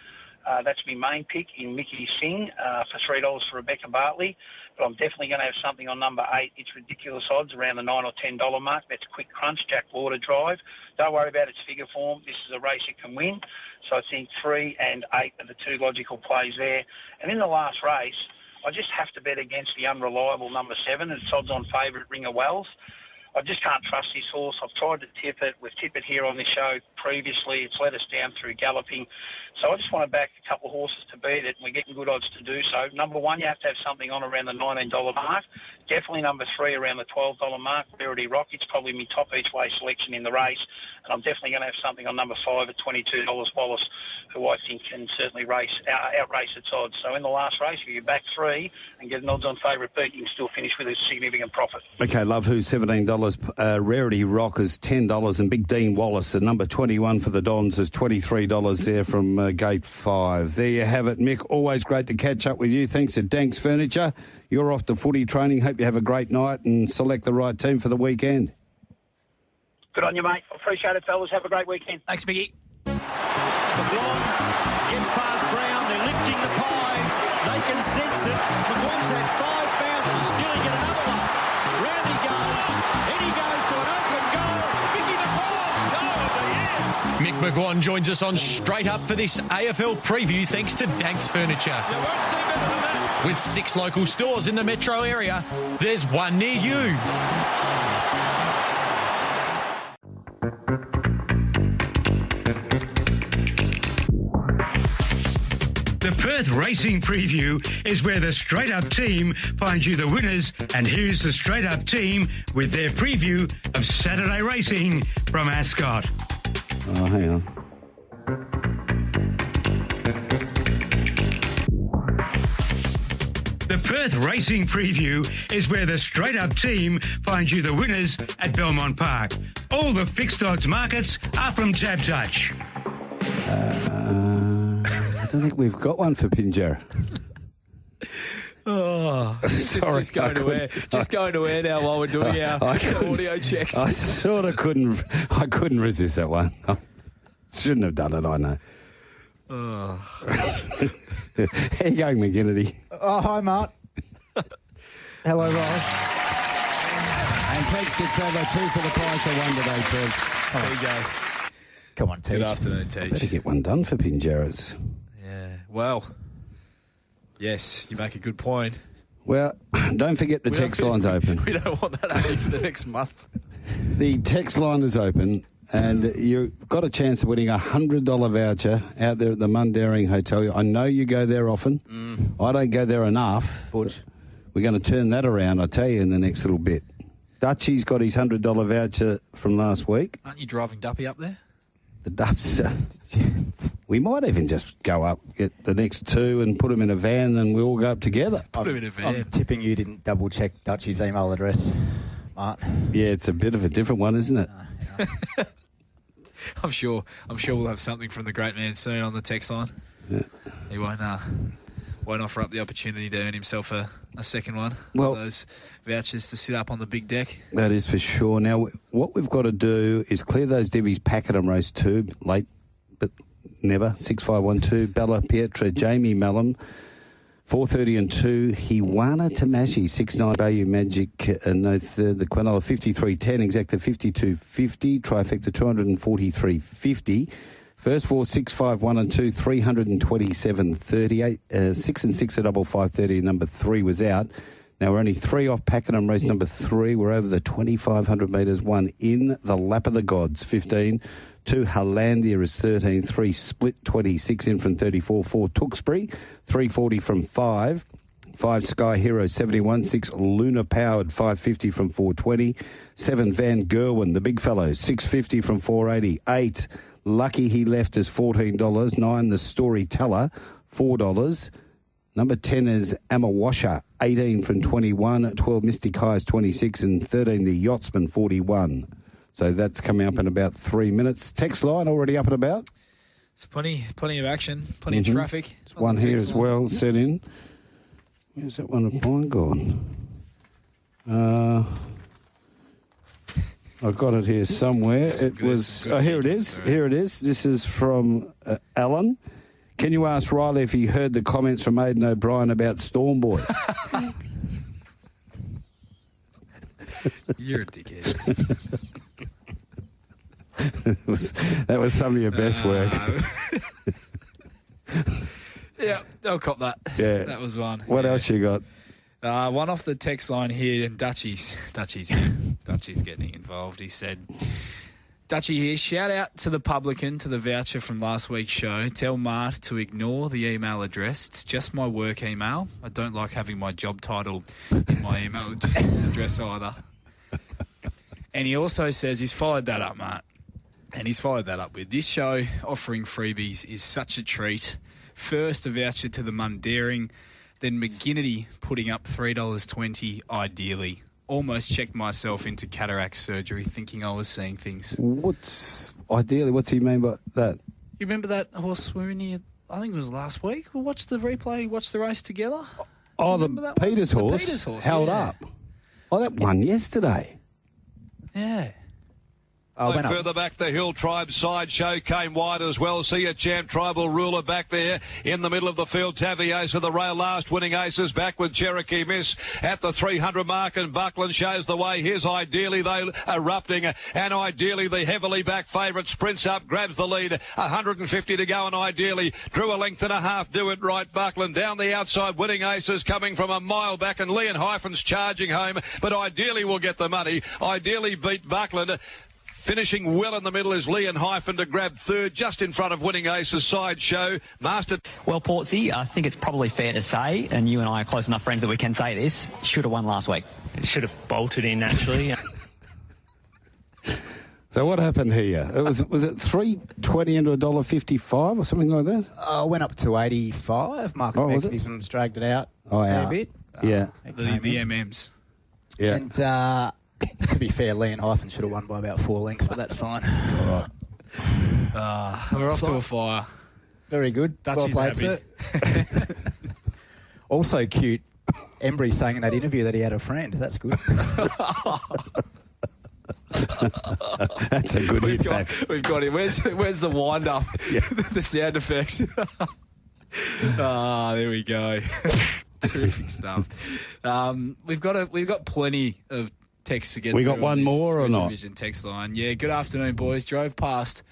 That's my main pick in Mickey Singh for $3 for Rebecca Bartley. But I'm definitely going to have something on number 8. It's ridiculous odds around the $9 or $10 mark. That's Quick Crunch, Jack Lauder Drive. Don't worry about its figure form. This is a race it can win. So I think 3 and 8 are the 2 logical plays there. And in the last race, I just have to bet against the unreliable number 7. It's odds on favourite Ringer Wells. I just can't trust this horse. I've tried to tip it. We've tipped it here on this show previously. It's let us down through galloping. So I just want to back a couple of horses to beat it, and we're getting good odds to do so. Number 1, you have to have something on around the $19 mark. Definitely number 3 around the $12 mark. Verity Rock, it's probably my top each-way selection in the race. And I'm definitely going to have something on number 5 at $22, Wallace, who I think can certainly outrace its odds. So in the last race, if you back 3 and get an odds-on favourite beat, you can still finish with a significant profit. Okay, Love Who, $17. Rarity Rock is $10, and Big Dean Wallace, at number 21 for the Dons, is $23 there from Gate 5. There you have it, Mick. Always great to catch up with you. Thanks to Dankz Furniture. You're off to footy training. Hope you have a great night and select the right team for the weekend. Good on you, mate. Appreciate it, fellas. Have a great weekend. Thanks, Mickey. McGuane gets past Brown. They're lifting the pies. They can sense it. McGuane's had 5 bounces. Nearly get another one. Round he goes. In he goes to an open goal. Mickey McGuane, goal of the year. Mick McGuane joins us on Straight Up for this AFL preview thanks to Dankz Furniture. You won't see better than that. With 6 local stores in the metro area, there's one near you. The Perth Racing Preview is where the Straight Up team finds you the winners, and here's the Straight Up team with their preview of Saturday racing from Ascot. Oh, hang on. The Perth Racing Preview is where the Straight Up team finds you the winners at Belmont Park. All the fixed odds markets are from Tab Touch. I don't think we've got one for Pinjarra. Oh, just going to air. Just going to air now while we're doing our audio checks. I sort of couldn't resist that one. I shouldn't have done it, I know. Oh. How you going, McGinnity? Oh, hi, Mart. Hello, Ryan. And thanks to Trevor, 2 for the price of 1 today, Trev. TJ. Come on, Tej. Good afternoon, Better Tej. get one done for Pinjarra's. Yeah, well, yes, you make a good point. Well, don't forget the text line's open. We don't want that added for the next month. The text line is open, and you've got a chance of winning a $100 voucher out there at the Mundaring Hotel. I know you go there often. I don't go there enough. We're going to turn that around, I tell you, in the next little bit. Dutchy's got his $100 voucher from last week. Aren't you driving Duppy up there? The Dubs. We might even just go up, get the next two and put them in a van and we all go up together. Put him in a van. I'm tipping you didn't double-check Dutchy's email address, Mart. Yeah, it's a bit of a different one, isn't it? No. I'm sure we'll have something from the great man soon on the text line. Yeah. He won't offer up the opportunity to earn himself a second one. Well, those vouchers to sit up on the big deck. That is for sure. Now, what we've got to do is clear those divvies. Pakenham race 2, late but never. 6512 Bella Pietra, Jamie Mellum. 4:30 and 2, Hiwana Tamashi, 6-9 Bayou Magic, no third, the Quinola 53.10, Exacta 52.50, Trifecta 243.50. First 4, 6, 5, 1 and 2, 327.38. 6 and 6 at double 5.30. Number 3 was out. Now we're only 3 off Pakenham race number 3. We're over the 2,500 metres. 1 in the lap of the gods. 15. 2 Hollandia is 13. 3 Split 26 in from 34. 4 Tewkesbury 340 from 5. 5 Sky Hero 71. 6 Luna Powered 550 from 420. 7 Van Gerwen, the big fellow, 650 from 480. 8 Lucky He Left is $14. 9 The Storyteller $4. Number 10 is Amawasha 18 from 21. 12 Mystic Highs 26 and 13 The Yachtsman 41. So that's coming up in about 3 minutes. Text line already up and about. There's plenty of action, plenty of traffic. There's one here as well, set in. Where's that one of mine gone? I've got it here somewhere. It was. Oh, here it is. Here it is. This is from Alan. Can you ask Rylie if he heard the comments from Aidan O'Brien about Stormboy? You're a dickhead. that was some of your best work. Yeah, I'll cop that. Yeah. That was one. What else you got? One off the text line here, and Dutchy's getting involved. He said, Dutchy here, shout out to the publican to the voucher from last week's show. Tell Mart to ignore the email address. It's just my work email. I don't like having my job title in my email address either. And he also says he's followed that up, Mart. And he's followed that up with this show offering freebies is such a treat. First, a voucher to the Mundaring, then McGinnity putting up $3.20 ideally. Almost checked myself into cataract surgery thinking I was seeing things. What's he mean by that? You remember that horse we were in here, I think it was last week? We watched the replay, watched the race together. Oh, the Peters horse? The Peters horse, held yeah. up. Oh, that won yesterday. Yeah. Further back the hill, Tribe Sideshow came wide as well. See a champ Tribal Ruler back there in the middle of the field. Taviosa, the rail last winning aces back with Cherokee Miss at the 300 mark, and Buckland shows the way. Here's Ideally they erupting, and Ideally the heavily back favourite sprints up, grabs the lead. 150 to go, and Ideally drew a length and a half. Do it right, Buckland down the outside. Winning aces coming from a mile back, and Leon Hyphen's charging home, but Ideally will get the money. Ideally beat Buckland. Finishing well in the middle is Leon Hyphen to grab third, just in front of Winning Aces Sideshow. Master. Well, Portsy, I think it's probably fair to say, and you and I are close enough friends that we can say this, should have won last week. Should have bolted in, actually. So what happened here? It was it $3.20 into $1.55 or something like that? Went up to 85. Market mechanisms dragged it out a bit. Yeah. The MMs. Yeah. And to be fair, Leon Hyphen should have won by about 4 lengths, but that's fine. All right. We're off to a fire. Very good. Dutchy's well played, sir. Also cute, Embry saying in that interview that he had a friend. That's good. That's a good hit back. We've got it. Where's the wind up? Yeah. The sound effects. There we go. Terrific stuff. We've got plenty of texts to get. We through got one more or not? Vision text line. Yeah. Good afternoon, boys. Drove past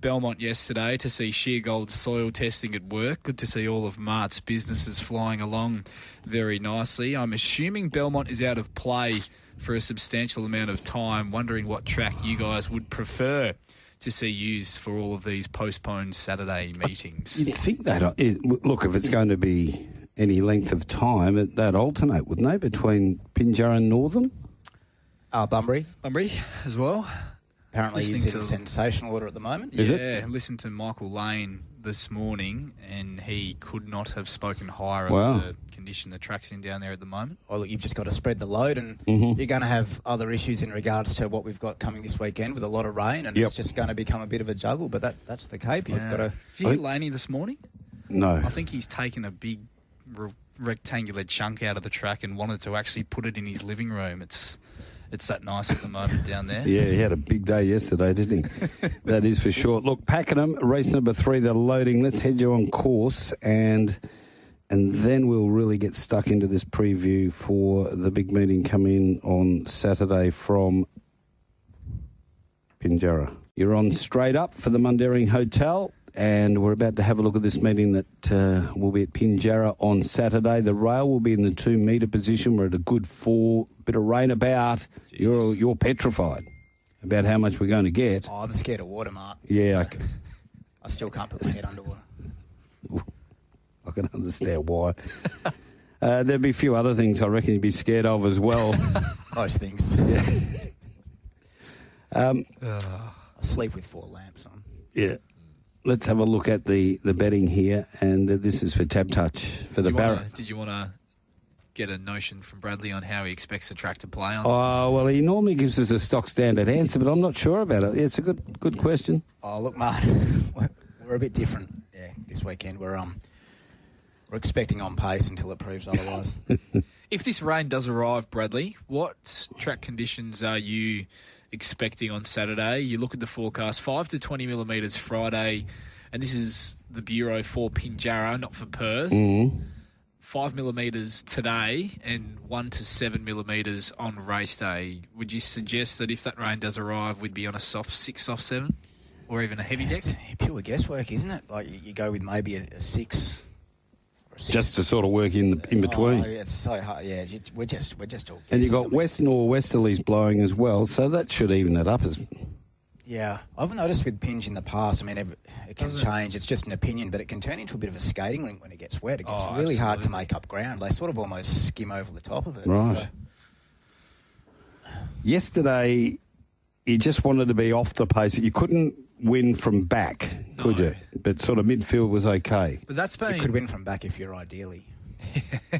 Belmont yesterday to see Sheer Gold soil testing at work. Good to see all of Mart's businesses flying along very nicely. I'm assuming Belmont is out of play for a substantial amount of time. Wondering what track you guys would prefer to see used for all of these postponed Saturday meetings. You'd think that. Look, if it's going to be any length of time, they'd alternate, wouldn't they, between Pinjarra and Northern? Bunbury as well. Apparently he's in sensational order at the moment. Is it? Yeah, listened to Michael Lane this morning, and he could not have spoken higher of the condition the track's in down there at the moment. Well, look, you've just got to spread the load, and you're going to have other issues in regards to what we've got coming this weekend with a lot of rain, and it's just going to become a bit of a juggle, but that's the Cape. You've got to... Did you hear Laney this morning? No. I think he's taken a big rectangular chunk out of the track and wanted to actually put it in his living room. It's that nice at the moment down there. Yeah, he had a big day yesterday, didn't he? That is for sure. Look, Pakenham, race number 3, they're loading. Let's head you on course, and then we'll really get stuck into this preview for the big meeting coming on Saturday from Pinjarra. You're on Straight Up for the Mundaring Hotel, and we're about to have a look at this meeting that will be at Pinjarra on Saturday. The rail will be in the 2 metre position. We're at a good 4, bit of rain about. You're petrified about how much we're going to get. Oh, I'm scared of water, Mark. Yeah. So I still can't put my head underwater. I can understand why. There'd be a few other things I reckon you'd be scared of as well. Most things. I sleep with 4 lamps on. Yeah. Let's have a look at the betting here, and this is for Tab Touch for the Barra. Did you want to get a notion from Bradley on how he expects the track to play on? Oh, well, he normally gives us a stock standard answer, but I'm not sure about it. Yeah, it's a good question. Oh, look, Mark, we're a bit different. Yeah, this weekend we're expecting on pace until it proves otherwise. If this rain does arrive, Bradley, what track conditions are you expecting on Saturday? You look at the forecast, 5 to 20 millimetres Friday, and this is the Bureau for Pinjarra, not for Perth. 5 millimetres today and 1 to 7 millimetres on race day. Would you suggest that if that rain does arrive, we'd be on a soft 6, soft 7, or even a heavy deck? It's pure guesswork, isn't it? Like you go with maybe a 6. Just to sort of work in between. Oh, yeah, it's so hard. Yeah, we're just all guessing. And you've got west nor'westerlies blowing as well, so that should even it up. Yeah, I've noticed with Pinj in the past, I mean, it can change. It's just an opinion, but it can turn into a bit of a skating rink when it gets wet. It gets really hard to make up ground. They sort of almost skim over the top of it. Right. So. Yesterday, you just wanted to be off the pace. You couldn't win from back, could you? But sort of midfield was okay. But that's been... You could win from back if you're ideally.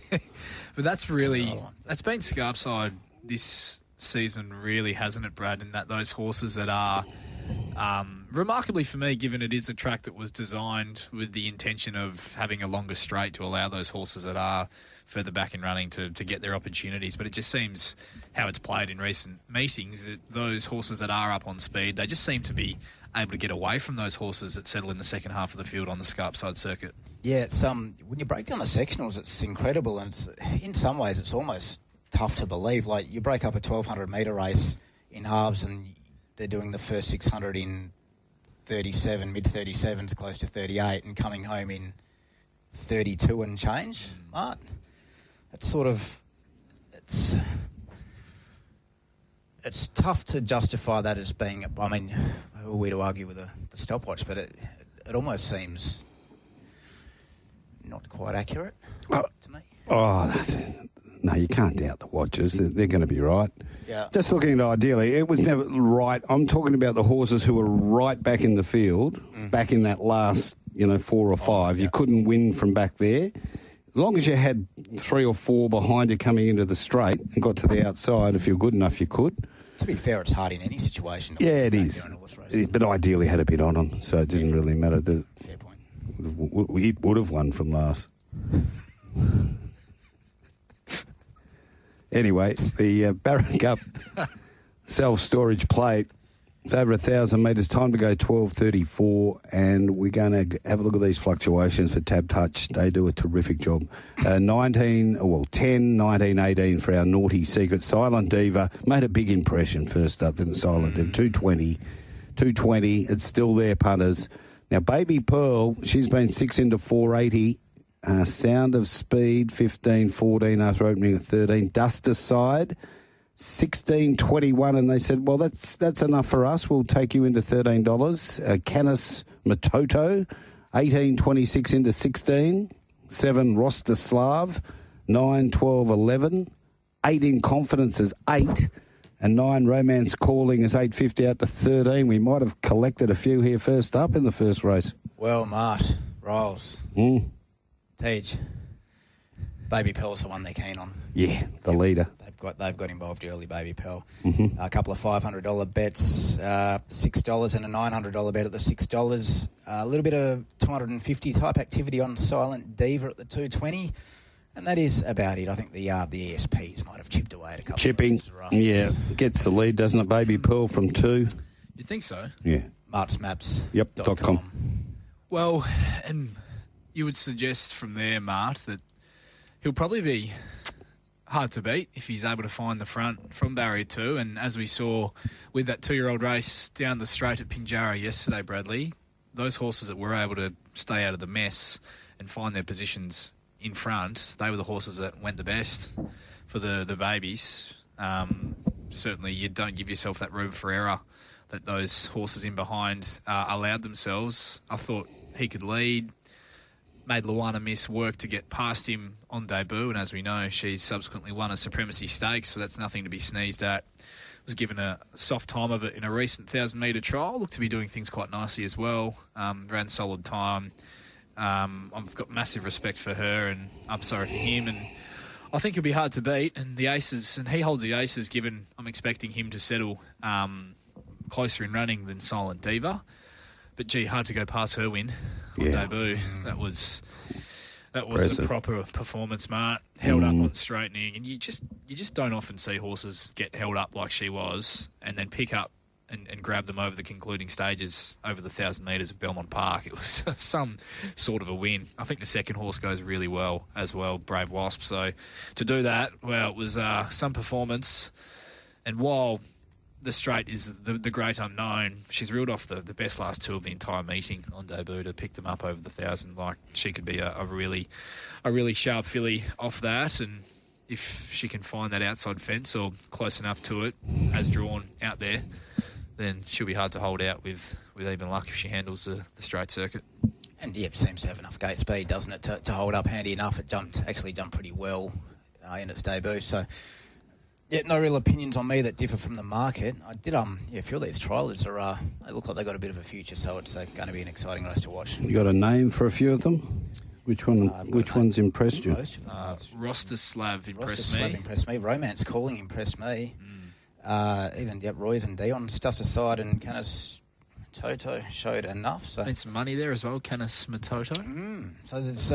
But that's been Scarpside this season, really, hasn't it, Brad? And that those horses that are, remarkably for me, given it is a track that was designed with the intention of having a longer straight to allow those horses that are further back in running to get their opportunities. But it just seems how it's played in recent meetings, that those horses that are up on speed, they just seem to be able to get away from those horses that settle in the second half of the field on the Scarpside circuit. Yeah, it's when you break down the sectionals, it's incredible, and in some ways it's almost tough to believe. Like, you break up a 1,200 metre race in halves, and they're doing the first 600 in 37, mid-37s, close to 38, and coming home in 32 and change. Mark, it's sort of... It's tough to justify that as being... I mean, who are we to argue with the stopwatch, but it almost seems not quite accurate to me. Oh, no, you can't doubt the watches. They're going to be right. Yeah. Just looking at ideally, it was never right. I'm talking about the horses who were right back in the field, back in that last, 4 or 5. Yeah. You couldn't win from back there. As long as you had 3 or 4 behind you coming into the straight and got to the outside, if you're good enough, you could. To be fair, it's hard in any situation. Yeah, it is. But ideally had a bit on them, so it didn't really matter. Fair point. It would have won from last. Anyway, the Barron Cup self-storage plate, it's over 1,000 metres, time to go 12:34, and we're going to have a look at these fluctuations for Tab Touch. They do a terrific job. 10, 19, 18 for our Naughty Secret. Silent Diva made a big impression first up, didn't Silent Diva? 220, it's still there, punters. Now, Baby Pearl, she's been 6 into 480. Sound of Speed, 15-14 after opening at 13. Duster Side, 16.21, and they said, well, that's enough for us. We'll take you into $13. Canis Matoto, 18.26 into 16. 7, Rostislav, 9, 12, 11, 8 In Confidence is 8, and 9, Romance Calling is 8.50 out to 13. We might have collected a few here first up in the first race. Well, Mart, Riles, Tej, Baby Pearl's the one they're keen on. Yeah, the leader. They've got involved early, Baby Pearl. Mm-hmm. A couple of $500 bets, $6 and a $900 bet at the $6. A little bit of 250 type activity on Silent Diva at the 220. And that is about it. I think the ESPs might have chipped away at a couple Chipping, of yeah, gets the lead, doesn't it? Baby Pearl from 2. You think so? Yeah. Martsmaps. Yep, .com. Well, and you would suggest from there, Mart, that he'll probably be hard to beat if he's able to find the front from barrier 2. And as we saw with that 2-year-old race down the straight at Pinjarra yesterday, Bradley, those horses that were able to stay out of the mess and find their positions in front, they were the horses that went the best for the babies. Certainly you don't give yourself that room for error that those horses in behind allowed themselves. I thought he could lead. Made Luana Miss work to get past him on debut, and as we know, she's subsequently won a Supremacy Stakes, so that's nothing to be sneezed at. Was given a soft time of it in a recent 1,000-metre trial. Looked to be doing things quite nicely as well. Ran solid time. I've got massive respect for her, and I'm sorry for him, and I think he'll be hard to beat. And the aces, and he holds the aces, given I'm expecting him to settle closer in running than Silent Diva. But gee, hard to go past her win on debut. That was impressive. A proper performance, Mart. Held up on straightening, and you just don't often see horses get held up like she was, and then pick up and grab them over the concluding stages over the 1,000 metres of Belmont Park. It was some sort of a win. I think the second horse goes really well as well, Brave Wasp. So to do that, well, it was some performance. And while the straight is the great unknown, she's reeled off the best last 2 of the entire meeting on debut to pick them up over the 1,000. Like, she could be a really sharp filly off that, and if she can find that outside fence or close enough to it as drawn out there, then she'll be hard to hold out with even luck if she handles the straight circuit. And yep, seems to have enough gate speed, doesn't it, to hold up handy enough. It actually jumped pretty well in its debut. So, yeah, no real opinions on me that differ from the market. I did feel these triallers they look like they got a bit of a future, so it's going to be an exciting race to watch. You got a name for a few of them? Which one's impressed you? Rostislav impressed me. Romance Calling impressed me. Even Roy's and Dion's just aside, and Canis Toto showed enough. So made some money there as well, Canis Matoto. So there's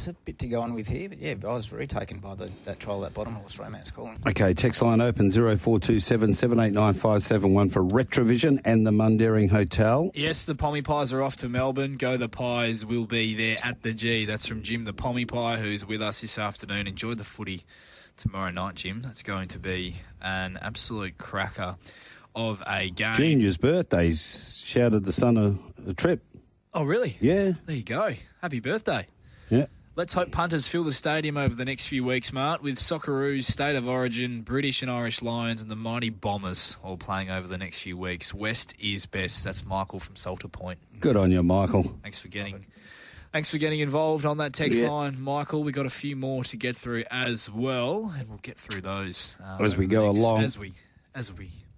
a bit to go on with here, but I was very taken by that trial, that bottom horse, Romance Calling. Okay, text line open 0427 789 571 for Retrovision and the Mundaring Hotel. Yes, the Pommy Pies are off to Melbourne. Go the Pies will be there at the G. That's from Jim the Pommy Pie, who's with us this afternoon. Enjoy the footy tomorrow night, Jim. That's going to be an absolute cracker of a game. Junior's birthday's shouted the son a trip. Oh, really? Yeah. There you go. Happy birthday. Yeah. Let's hope punters fill the stadium over the next few weeks, Mart, with Socceroos, State of Origin, British and Irish Lions and the Mighty Bombers all playing over the next few weeks. West is best. That's Michael from Salter Point. Good on you, Michael. Thanks for getting involved on that text line, Michael. We got a few more to get through as well, and we'll get through those as we go along. As we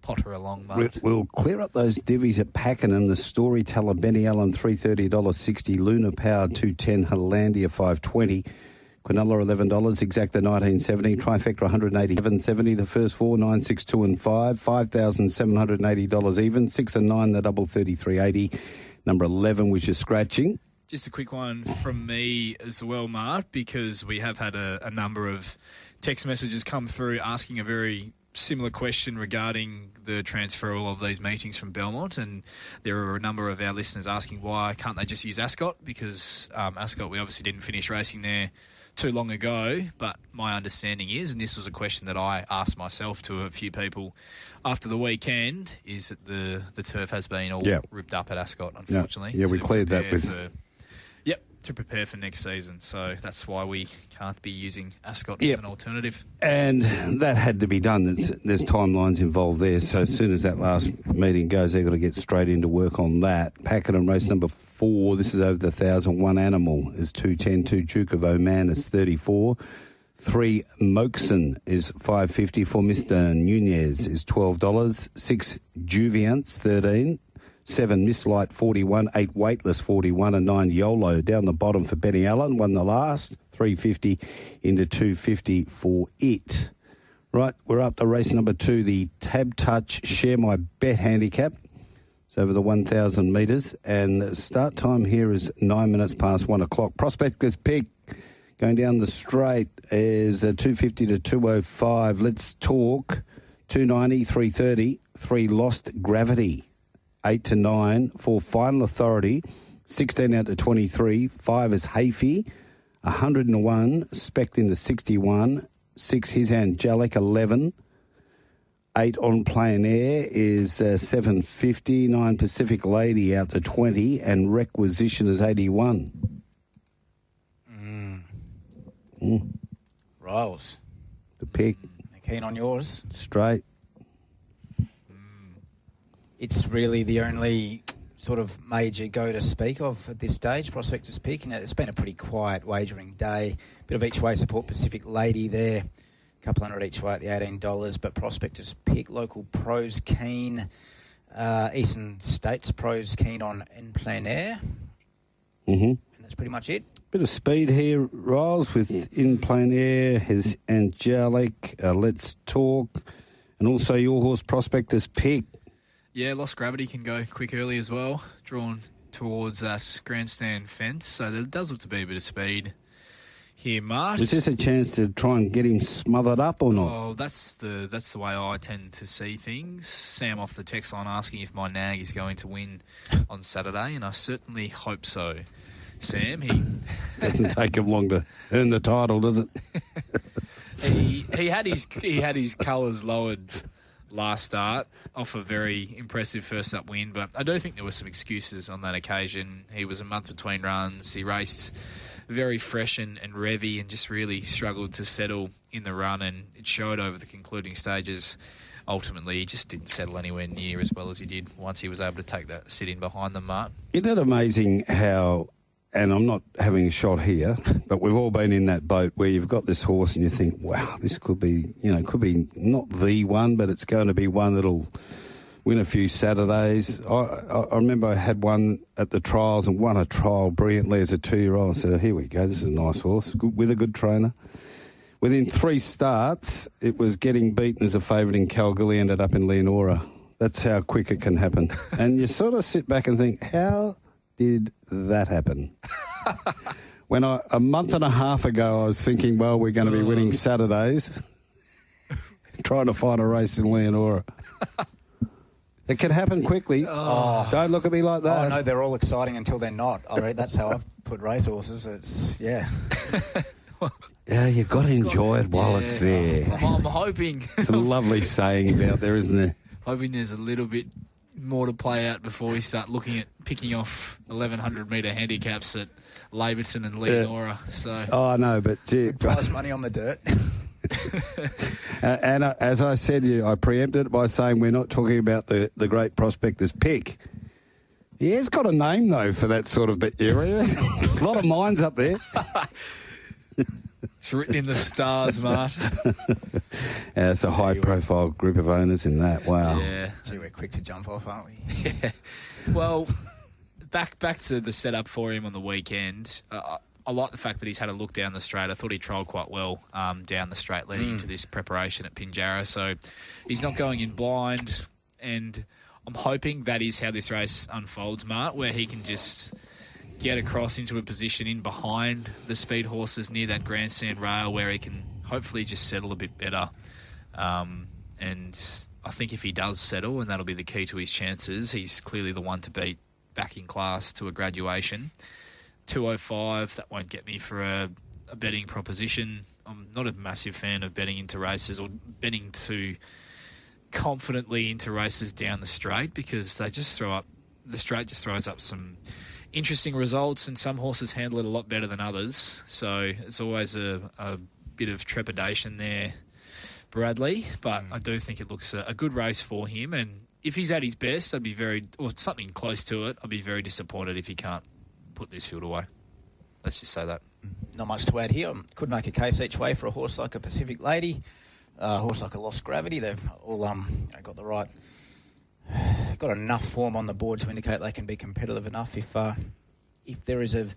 potter along, Mart. We'll clear up those divvies at Pakenham. The Storyteller, Benny Allen, $330.60. Luna Power, $210. Hollandia, $520. Quinella, $11. Exacta, $19.70. Trifecta, $187.70. The first 4, 9, 6, 2 and 5. $5,780 even. 6 and 9, the double, $33.80. Number 11, which is scratching. Just a quick one from me as well, Mart, because we have had a number of text messages come through asking a very similar question regarding the transferal of these meetings from Belmont, and there are a number of our listeners asking why can't they just use Ascot, because Ascot, we obviously didn't finish racing there too long ago, but my understanding is, and this was a question that I asked myself to a few people after the weekend, is that the turf has been all ripped up at Ascot, unfortunately. Yeah, we cleared that with... to prepare for next season. So that's why we can't be using Ascot as an alternative. And that had to be done. There's timelines involved there. So as soon as that last meeting goes, they've got to get straight into work on that. Pakenham race number 4, this is over the 1,001 Animal, is 210. 2 Duke of Oman is 34. 3 Mokeson is $5.50 for Mr. Nunez is $12. 6 Juviance, 13. 7 Miss Light, 41. 8 Weightless, 41. And 9 YOLO down the bottom for Benny Allen. Won the last. $3.50 into $2.50 for it. Right, we're up to race number 2, the Tab Touch Share My Bet handicap. It's over the 1,000 metres. And start time here is 9 minutes past 1 o'clock. Prospector's Pick going down the straight is 250 to 205. Let's Talk, 290, 330. 3 Lost Gravity. 8 to 9 for Final Authority, 16 out to 23. 5 is Hafey, 101, Spec into 61. 6 His Angelic, 11. 8 On Plain Air is 750. 9 Pacific Lady out to 20, and Requisition is 81. Riles. The pick. Keen on yours? Straight. It's really the only sort of major go to speak of at this stage, Prospector's Pick. And it's been a pretty quiet wagering day. Bit of each way support, Pacific Lady there. A couple hundred each way at the $18. But Prospector's Pick, local pros keen. Eastern States pros keen on En Plein Air. Mm-hmm. And that's pretty much it. Bit of speed here, Riles, with In Plain Air, His Angelic, Let's Talk, and also your horse Prospector's Pick. Yeah, Lost Gravity can go quick early as well, drawn towards that grandstand fence. So there does look to be a bit of speed here, Mart. Was this a chance to try and get him smothered up or not? Oh, that's the way I tend to see things. Sam off the text line asking if my nag is going to win on Saturday, and I certainly hope so. Sam, he doesn't take him long to earn the title, does it? he had his colours lowered last start off a very impressive first up win, but I do think there were some excuses on that occasion. He was a month between runs. He raced very fresh and revvy and just really struggled to settle in the run, and it showed over the concluding stages. Ultimately, he just didn't settle anywhere near as well as he did once he was able to take that sit in behind them, Mark. Isn't it amazing how, and I'm not having a shot here, but we've all been in that boat where you've got this horse and you think, wow, this could be not the one, but it's going to be one that'll win a few Saturdays. I remember I had one at the trials and won a trial brilliantly as a 2-year-old. I said, here we go, this is a nice horse, with a good trainer. Within 3 starts, it was getting beaten as a favourite in Kalgoorlie, ended up in Leonora. That's how quick it can happen. And you sort of sit back and think, how did that happen? When a month and a half ago I was thinking, well, we're going to be winning Saturdays, trying to find a race in Leonora. It can happen quickly. Don't look at me like that. Oh, no, they're all exciting until they're not. I mean, that's how I put racehorses. It's, yeah. Yeah, you've got to enjoy it while it's there. I'm hoping. Some lovely sayings out there, isn't there? Hoping there's a little bit more to play out before we start looking at picking off 1,100-metre handicaps at Laverton and Leonora. Yeah. So. Oh, no, but gee, prize money on the dirt. And as I said, I preempted it by saying we're not talking about the great Prospector's Pick. He has got a name, though, for that sort of area. A lot of mines up there. It's written in the stars, Mart. Yeah, it's a high-profile group of owners in that. Wow. Yeah. Gee, we're quick to jump off, aren't we? Yeah. Well, back to the setup for him on the weekend. I like the fact that he's had a look down the straight. I thought he trialled quite well down the straight leading into this preparation at Pinjarra. So he's not going in blind, and I'm hoping that is how this race unfolds, Mart, where he can just get across into a position in behind the speed horses near that grandstand rail where he can hopefully just settle a bit better. And I think if he does settle, and that'll be the key to his chances, he's clearly the one to beat back in class to a graduation. 205, that won't get me for a betting proposition. I'm not a massive fan of betting into races or betting too confidently into races down the straight because they just throw up, the straight just throws up some interesting results, and some horses handle it a lot better than others. So it's always a bit of trepidation there, Bradley. But I do think it looks a good race for him. And if he's at his best, or something close to it, I'd be very disappointed if he can't put this field away. Let's just say that. Not much to add here. Could make a case each way for a horse like a Pacific Lady, a horse like a Lost Gravity. They've all got the right, got enough form on the board to indicate they can be competitive enough. If there is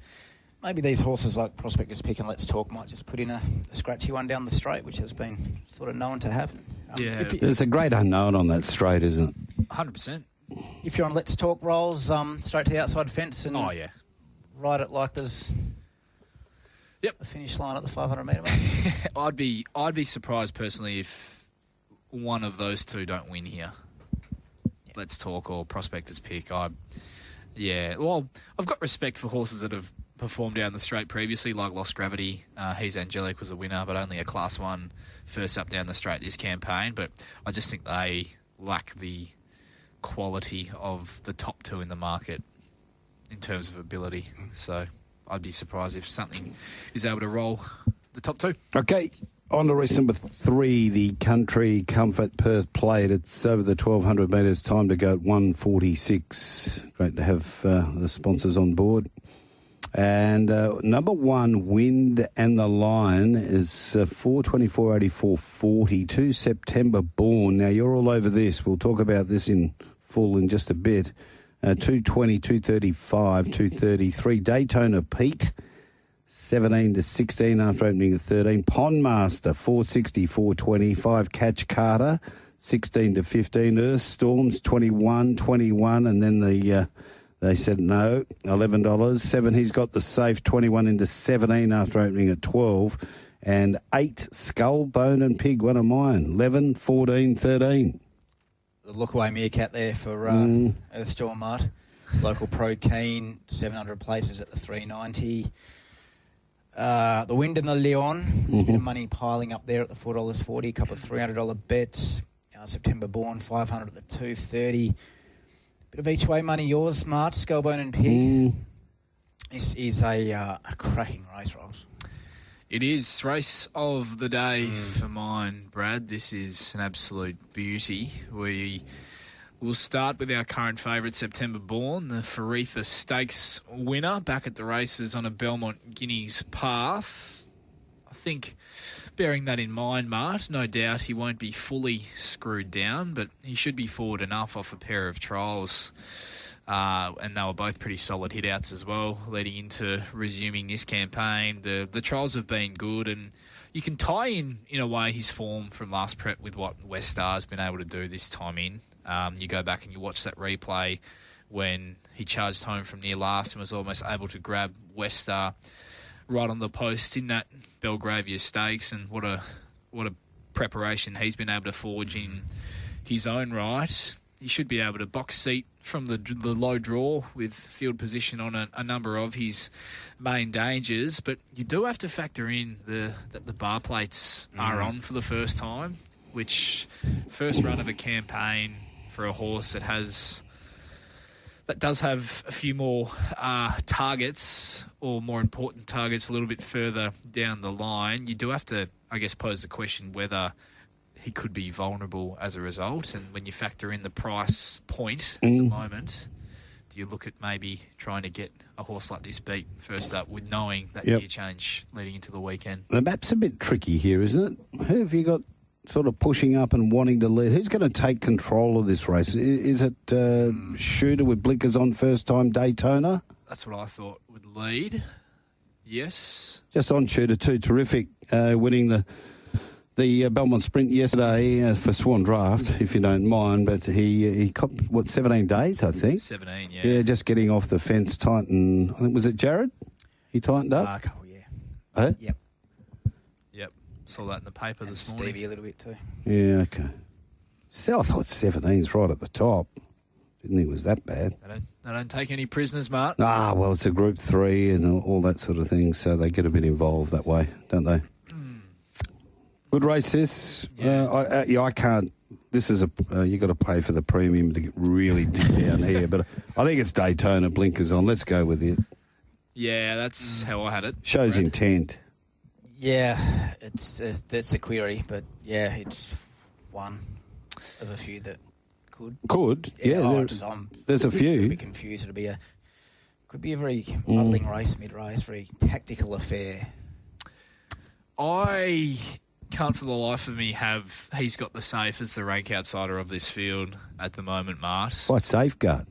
maybe these horses like Prospector's Pick and Let's Talk might just put in a scratchy one down the straight, which has been sort of known to happen. There's a great unknown on that straight, isn't it? 100%. If you're on Let's Talk rolls, straight to the outside fence and ride it like there's a finish line at the 500 metre mark. I'd be surprised personally if one of those two don't win here. Let's Talk or Prospector's Pick. I've got respect for horses that have performed down the straight previously, like Lost Gravity. He's Angelic was a winner, but only a Class 1 first up down the straight this campaign. But I just think they lack the quality of the top two in the market in terms of ability. So I'd be surprised if something is able to roll the top two. Okay, on to race number 3, the Country Comfort Perth Plate. It's over the 1,200 metres, time to go at 1:46. Great to have the sponsors on board. And number 1, Wind and the Line, is 4:24.84.40, September born. Now, you're all over this. We'll talk about this in full in just a bit. 2:20, 2:35, 2:33. Daytona Pete, 17 to 16 after opening at 13. Pondmaster, 4:60, 4:25. Catch Carter, 16 to 15. Earth Storms, 21, and then they said no, $11. 7, he's got the safe, 21 into 17 after opening at 12. And 8, Skull, Bone and Pig, one of mine, 11, 14, 13. The look-away meerkat there for Earthstorm Mart. Local Pro Keen, 700 places at the 390. The Wind and the Leon, there's a bit of money piling up there at the $4.40, a couple of $300 bets. September born, 500 at the 230. Bit of each way money yours, Mart, Skullbone and Pig. This is a cracking race, Rolls. It is. Race of the day for mine, Brad. This is an absolute beauty. We will start with our current favourite, September born, the Faritha Stakes winner, back at the races on a Belmont Guineas path. I think, bearing that in mind, Mart, no doubt he won't be fully screwed down, but he should be forward enough off a pair of trials. And they were both pretty solid hit-outs as well, leading into resuming this campaign. The trials have been good, and you can tie in a way, his form from last prep with what West Star's been able to do this time in. You go back and you watch that replay when he charged home from near last and was almost able to grab West Star right on the post in that Belgravia Stakes, and what a preparation he's been able to forge in his own right. He should be able to box seat from the low draw with field position on a number of his main dangers, but you do have to factor in that the bar plates are on for the first time, which first run of a campaign for a horse that does have a few more targets, or more important targets a little bit further down the line. You do have to, I guess, pose the question whether he could be vulnerable as a result. And when you factor in the price point at the moment, do you look at maybe trying to get a horse like this beat first up with knowing that gear change leading into the weekend? The map's a bit tricky here, isn't it? Who have you got sort of pushing up and wanting to lead? Who's going to take control of this race? Is it Shooter with blinkers on first time Daytona? That's what I thought would lead. Yes. Just on Shooter too, terrific, winning the Belmont Sprint yesterday for Swan Draft, if you don't mind. But he copped, 17 days, I think? 17, yeah. Yeah, just getting off the fence, tighten. I think, was it Jared? He tightened up? A couple, yeah. Huh? Yep. Saw that in the paper and this morning. Stevie a little bit too. Yeah, okay. So I thought 17's right at the top. Didn't think it was that bad. They don't take any prisoners, Mart. Well, it's a Group 3 and all that sort of thing, so they get a bit involved that way, don't they? Good race this. I can't. This is you got to pay for the premium to really dig down here. But I think it's Daytona blinkers on. Let's go with it. Yeah, that's how I had it. Shows intent. Yeah, that's a query, but yeah, it's one of a few that could. There's a few. Mm. Could be confused. Could be a very muddling race, mid-race, very tactical affair. I can't for the life of me have he's got the safe as the rank outsider of this field at the moment, Mart. Why safeguard?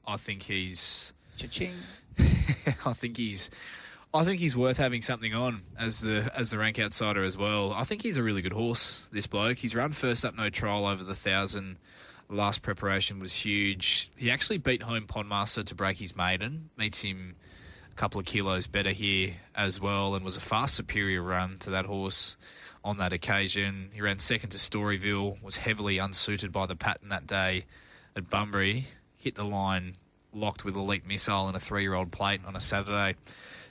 I think he's... Cha-ching. I think he's worth having something on as the rank outsider as well. I think he's a really good horse, this bloke. He's run first up, no trial over the 1,000. Last preparation was huge. He actually beat home Pondmaster to break his maiden. Meets him a couple of kilos better here as well, and was a far superior run to that horse on that occasion. He ran second to Storyville, was heavily unsuited by the pattern that day at Bunbury. Hit the line, locked with Elite Missile and a 3-year-old plate on a Saturday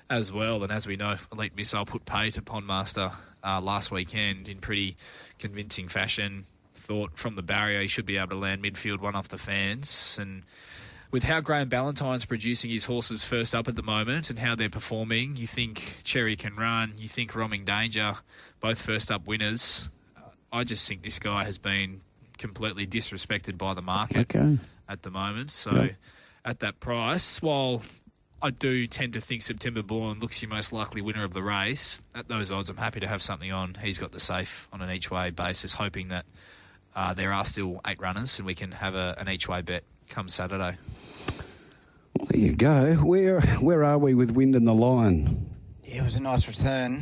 as well. And as we know, Elite Missile put pay to Pondmaster last weekend in pretty convincing fashion. Thought from the barrier he should be able to land midfield, one off the fence. And with how Graham Ballantyne's producing his horses first up at the moment and how they're performing, you think Cherry Can Run, you think Roaming Danger, both first up winners. I just think this guy has been completely disrespected by the market at the moment. So at that price, while I do tend to think September Born looks your most likely winner of the race, at those odds I'm happy to have something on. He's got the safe on an each-way basis, hoping that there are still 8 runners and we can have an each-way bet come Saturday. Well, there you go. Where are we with Wind in the Line? Yeah, it was a nice return.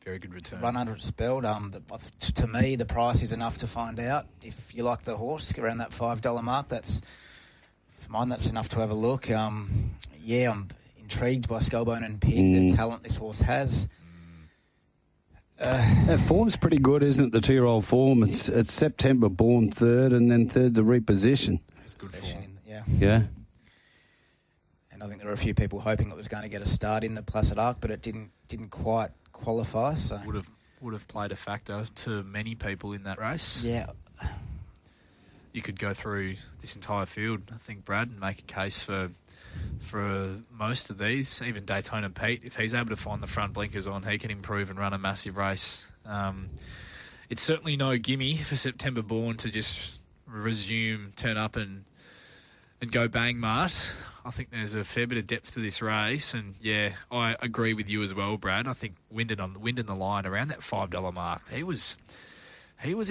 Very good return. Run under its spelled. To me, the price is enough to find out. If you like the horse, around that $5 mark, for mine, that's enough to have a look. I'm intrigued by Skullbone and Pig, the talent this horse has. That form's pretty good, isn't it? The 2-year-old form. It's September Born third, and then third the reposition. It's good form. Yeah. And I think there were a few people hoping it was going to get a start in the Placid Arc, but it didn't quite qualify. So would have played a factor to many people in that race. Yeah. You could go through this entire field, I think, Brad, and make a case for most of these, even Daytona Pete. If he's able to find the front blinkers on, he can improve and run a massive race. It's certainly no gimme for September Born to just turn up and go bang, Mart. I think there's a fair bit of depth to this race, and yeah, I agree with you as well, Brad. I think Wind in the Line around that $5 mark. He was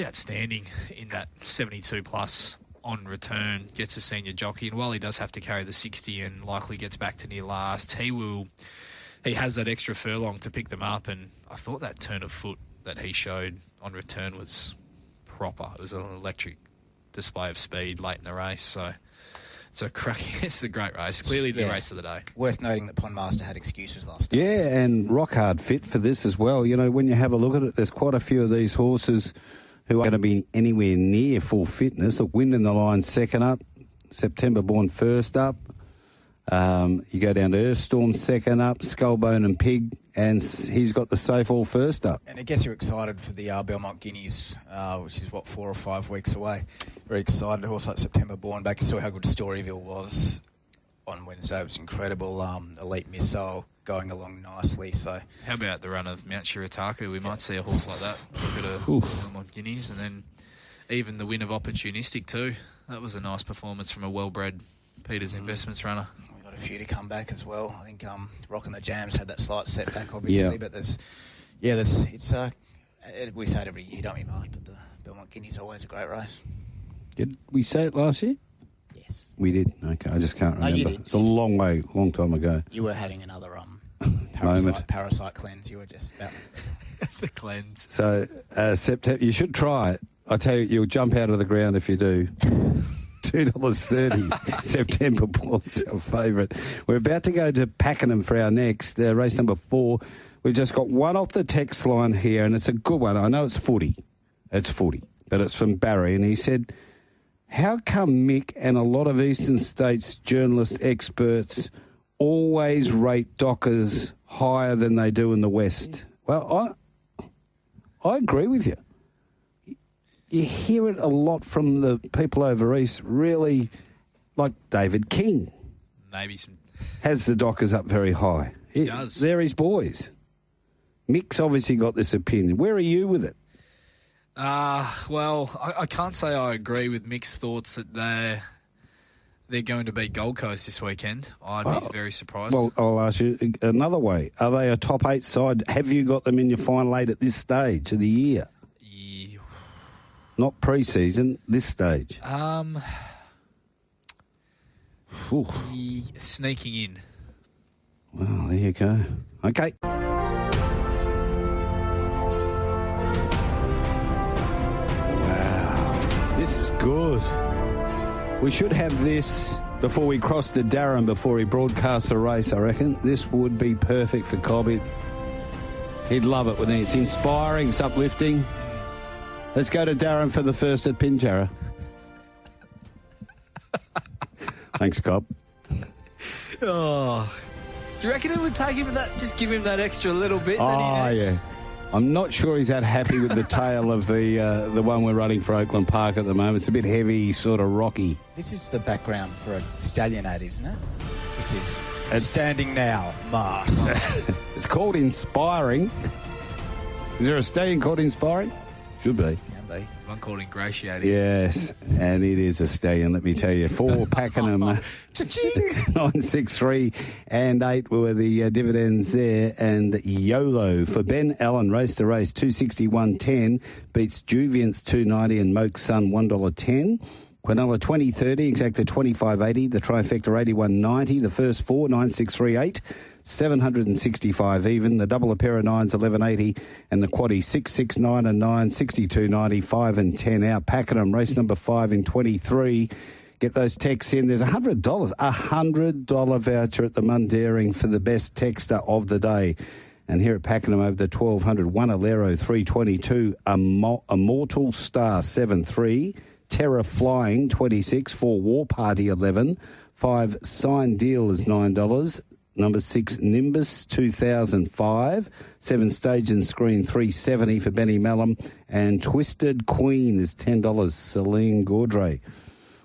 outstanding in that 72 plus on return. Gets a senior jockey, and while he does have to carry the 60 and likely gets back to near last, he has that extra furlong to pick them up. And I thought that turn of foot that he showed on return was proper. It was an electric display of speed late in the race. So it's a great race. Clearly the race of the day. Worth noting that Pondmaster had excuses last time. Yeah, and rock hard fit for this as well. You know, when you have a look at it, there's quite a few of these horses who are going to be anywhere near full fitness. Look, Wind in the Line second up, September Born first up. You go down to Earthstorm second up, Skullbone and Pig, and he's got the safe all first up. And it gets you excited for the Belmont Guineas, which is, 4 or 5 weeks away. Very excited. A horse like September Born back. You saw how good Storyville was on Wednesday. It was incredible. Elite Missile going along nicely. So, how about the run of Mount Shirataku? We might see a horse like that. Look at a Belmont Guineas, and then even the win of Opportunistic too. That was a nice performance from a well-bred Peters Investments runner. We've got a few to come back as well. I think Rockin' the Jams had that slight setback, obviously, but we say it every year, don't we, Mark? But the Belmont Guineas is always a great race. Did we say it last year? Yes. We did. Okay, I just can't remember. You did. It's a long time ago. You were having another parasite cleanse. You were just about the cleanse. So September, you should try it. I tell you, you'll jump out of the ground if you do. $2.30. September Born's our favourite. We're about to go to Pakenham for our next race number 4. We've just got one off the text line here, and it's a good one. I know it's footy. It's footy, but it's from Barry, and he said, how come Mick and a lot of Eastern States journalist experts always rate Dockers higher than they do in the West? Well, I agree with you. You hear it a lot from the people over east, really, like David King. Maybe some... Has the Dockers up very high. He does. They're his boys. Mick's obviously got this opinion. Where are you with it? Well, I can't say I agree with Mick's thoughts that they're going to beat Gold Coast this weekend. I'd be very surprised. Well, I'll ask you another way. Are they a top 8 side? Have you got them in your final 8 at this stage of the year? Yeah. Not pre-season, this stage. Sneaking in. Well, there you go. Okay. Wow. This is good. We should have this before we cross to Darren, before he broadcasts the race, I reckon. This would be perfect for Cobby. He'd love it, wouldn't he? It's inspiring, it's uplifting. Let's go to Darren for the first at Pinjarra. Thanks, Cobb. Oh, do you reckon it would take him that? Just give him that extra little bit that he needs? Yeah. I'm not sure he's that happy with the tail of the one we're running for Oakland Park at the moment. It's a bit heavy, sort of rocky. This is the background for a stallion ad, isn't it? This is Standing Now, Mart. It's called Inspiring. Is there a stallion called Inspiring? Should be. Can be. There's one called Ingratiating. Yes, and it is a stallion, let me tell you. 4 Pakenham, 9, 6, 3 and 8 were the dividends there. And YOLO for Ben Allen, race to race, 261.10, beats Juviance 290 and Moke's Son $1.10. Quinella 20.30, Exacta 25.80, the trifecta 81.90, the first 4, 9.638. 765 even, the double a pair of 9s 11.80 and the quaddie 6, 6, 9 and 9 62.90, 5 and 10 out. Pakenham race number 5 in 23. Get those texts in. There's $100 voucher at the Mundaring for the best texter of the day. And here at Pakenham over the 1200, 1 Alero 322, Immortal Star 7.3, Terror Flying 26, 4 War Party 11, 5 Sign Deal is $9. Number 6, Nimbus, 2005. 7 Stage and Screen, $3.70 for Benny Mellum. And Twisted Queen is $10, Celine Gaudray.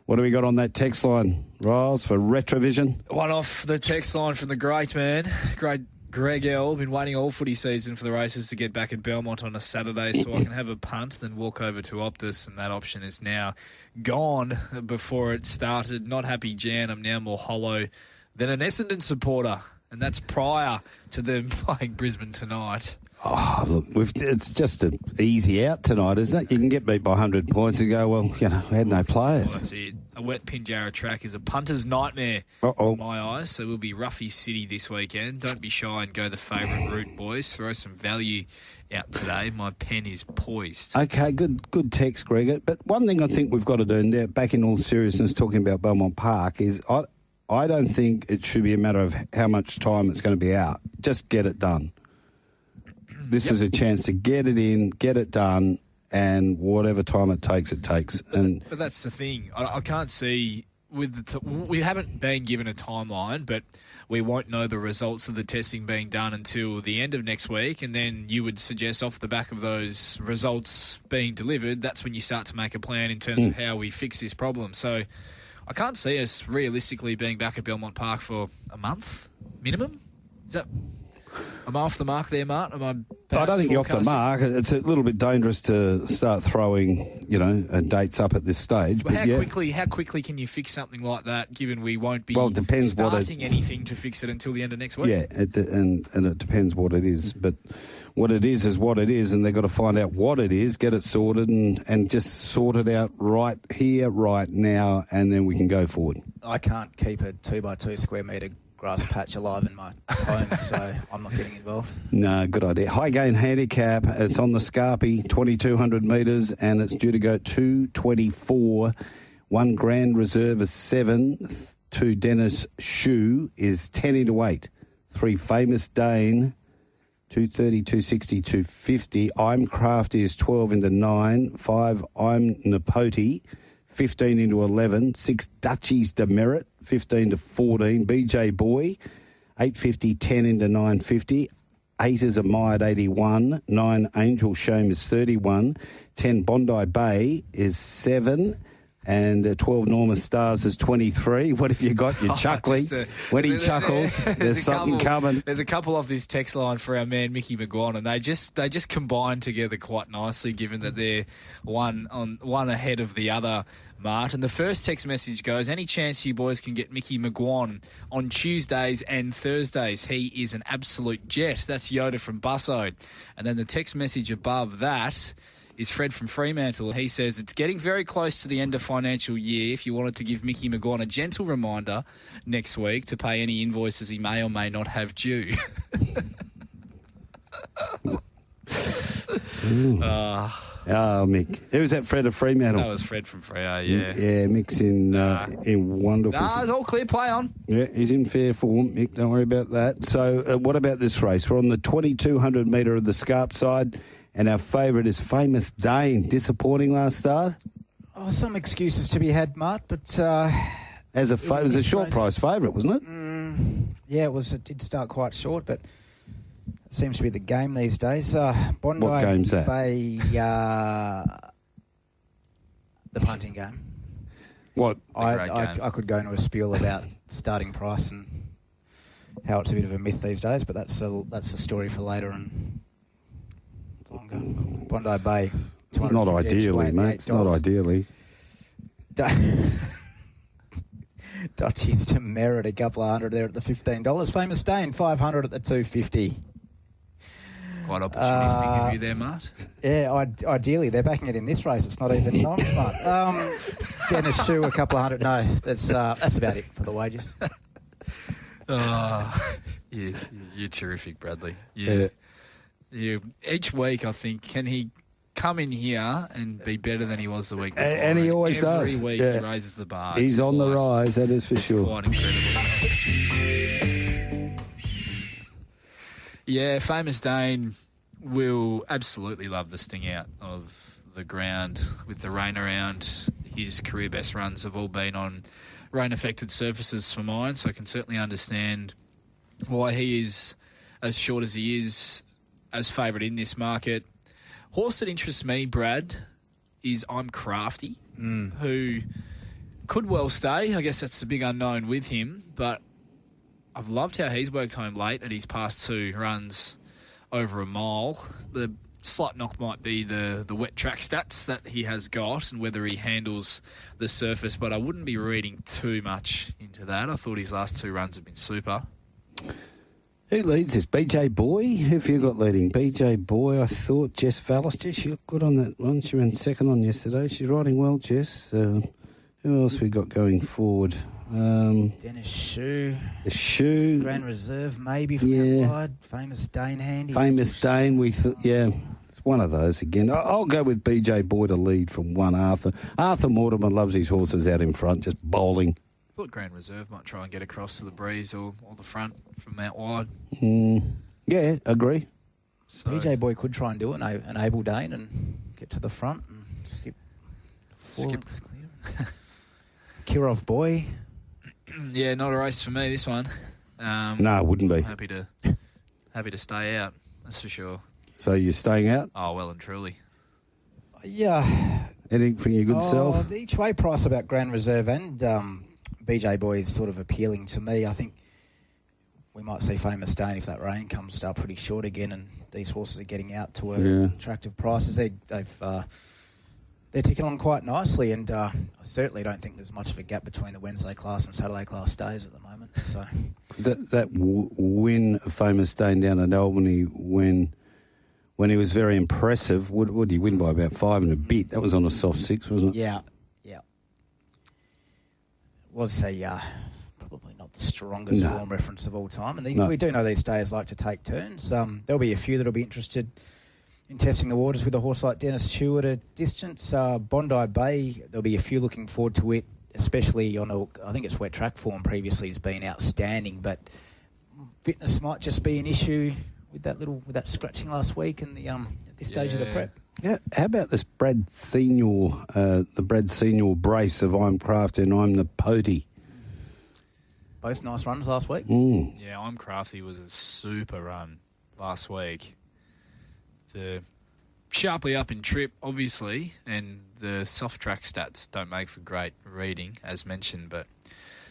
What do we got on that text line, Riles, for Retrovision? One off the text line from the great man, great Greg L. Been waiting all footy season for the races to get back at Belmont on a Saturday so I can have a punt, then walk over to Optus, and that option is now gone before it started. Not happy, Jan. I'm now more hollow than an Essendon supporter, and that's prior to them playing Brisbane tonight. Oh, look, it's just an easy out tonight, isn't it? You can get beat by 100 points and go, well, we had no players. Well, that's it. A wet Pinjarra track is a punter's nightmare in my eyes, so we'll be Ruffy City this weekend. Don't be shy and go the favourite route, boys. Throw some value out today. My pen is poised. Okay, good text, Greg. But one thing I think we've got to do, and back in all seriousness, talking about Belmont Park, is I don't think it should be a matter of how much time it's going to be out. Just get it done. This is a chance to get it in, get it done, and whatever time it takes, it takes. But that's the thing. I can't see with we haven't been given a timeline, but we won't know the results of the testing being done until the end of next week, and then you would suggest off the back of those results being delivered, that's when you start to make a plan in terms of how we fix this problem. So I can't see us realistically being back at Belmont Park for a month minimum. Is that? Am I off the mark there, Mart? I don't think you're off the mark. It's a little bit dangerous to start throwing, dates up at this stage. But how quickly can you fix something like that, given we won't be depends starting anything to fix it until the end of next week? Yeah, and it depends what it is. But what it is what it is, and they've got to find out what it is, get it sorted, and just sort it out right here, right now, and then we can go forward. I can't keep a 2x2 square metre grass patch alive in my home, so I'm not getting involved. No, good idea. High gain handicap. It's on the Scarpy, 2,200 metres, and it's due to go 2:24. 1 Grand Reserve is 7. 2 Dennis Shoe is 10 into 8. 3 Famous Dane, 230, 260, 250. I'm Crafty is 12 into 9. 5 I'm Napoti, 15 into 11. 6 Dutchies Demerit, 15 to 14. BJ Boy, 850, 10 into 950. 8 is Admired 81. 9 Angel Shame is 31. 10 Bondi Bay is 7. And 12 Norma Stars is 23. What have you got? You're chuckling. When he chuckles, there's something coming. There's a couple off this text line for our man Mick McGuane, and they just combine together quite nicely, given that they're one ahead of the other, Mart. And the first text message goes, any chance you boys can get Mickey McGuane on Tuesdays and Thursdays? He is an absolute jet. That's Yoda from Busso. And then the text message above that is Fred from Fremantle. He says, it's getting very close to the end of financial year. If you wanted to give Mickey McGuane a gentle reminder next week to pay any invoices he may or may not have due. Mick. Who was that, Fred of Fremantle? That was Fred from Freo, yeah. Yeah, Mick's in wonderful... it's all clear, play on. Yeah, he's in fair form, Mick, don't worry about that. So what about this race? We're on the 2,200 metre of the Scarpside, and our favourite is Famous Dane. Disappointing last start? Oh, some excuses to be had, Mart, but... it was a short price favourite, wasn't it? Yeah, it did start quite short, but it seems to be the game these days. Bondi what game's that? Bay, the punting game. What? I could go into a spiel about starting price and how it's a bit of a myth these days, but that's a story for later and longer. Bondi Bay. It's not ideally, mate. It's not ideally. Dutchies to merit a couple of hundred there at the $15. Famous Dane, 500 at the 250. Quite opportunistic of you there, Mart. Yeah, ideally they're backing it in this race. It's not even non-smart. Dennis Shue, a couple of hundred. No, that's about it for the wages. You're terrific, Bradley. You each week, I think, can he come in here and be better than he was the week before? And he always does. Every week he raises the bar. He's on the rise, that is for sure. It's quite incredible. Yeah, Famous Dane will absolutely love the sting out of the ground with the rain around. His career best runs have all been on rain-affected surfaces for mine, so I can certainly understand why he is as short as he is as favourite in this market. Horse that interests me, Brad, is I'm Crafty, who could well stay. I guess that's the big unknown with him, but I've loved how he's worked home late at his past 2 runs over a mile. The slight knock might be the wet track stats that he has got and whether he handles the surface, but I wouldn't be reading too much into that. I thought his last 2 runs have been super. Who leads this? BJ Boy? Who have you got leading? BJ Boy, I thought. Jess Vallister, she looked good on that one. She ran second on yesterday. She's riding well, Jess. Who else we got going forward? Dennis Shue. The Shue. Grand Reserve, maybe from that wide. Famous Dane handy. Famous Dane, we thought, it's one of those again. I'll go with BJ Boy to lead from 1 Arthur. Arthur Mortimer loves his horses out in front, just bowling. I thought Grand Reserve might try and get across to the breeze or the front from out wide. Yeah, agree. So BJ Boy could try and do it, enable Dane and get to the front and skip 4 lengths clear. Kirov Boy. Yeah, not a race for me, this one. No, it wouldn't be. I'm happy to stay out, that's for sure. So you're staying out? Oh, well and truly. Yeah. Anything for your good self? The each way price about Grand Reserve and BJ Boy is sort of appealing to me. I think we might see Famous Dane if that rain comes up pretty short again and these horses are getting out to attractive prices. They're ticking on quite nicely, and I certainly don't think there's much of a gap between the Wednesday class and Saturday class days at the moment. So that win of Famous Dane down at Albany when he was very impressive, what did he win by? About 5 and a bit. That was on a soft 6, wasn't it? Yeah. Was probably not the strongest form reference of all time, and we do know these stayers like to take turns. There'll be a few that'll be interested in testing the waters with a horse like Dennis Shue at a distance. Bondi Bay, there'll be a few looking forward to it, especially on I think its wet track form previously has been outstanding, but fitness might just be an issue with that scratching last week and the at this stage of the prep. Yeah, how about this Brad Senior, the Brad Senior brace of I'm Crafty and I'm Napote? Both nice runs last week. Yeah, I'm Crafty was a super run. last week. The sharply up in trip, obviously, and the soft track stats don't make for great reading, as mentioned, but,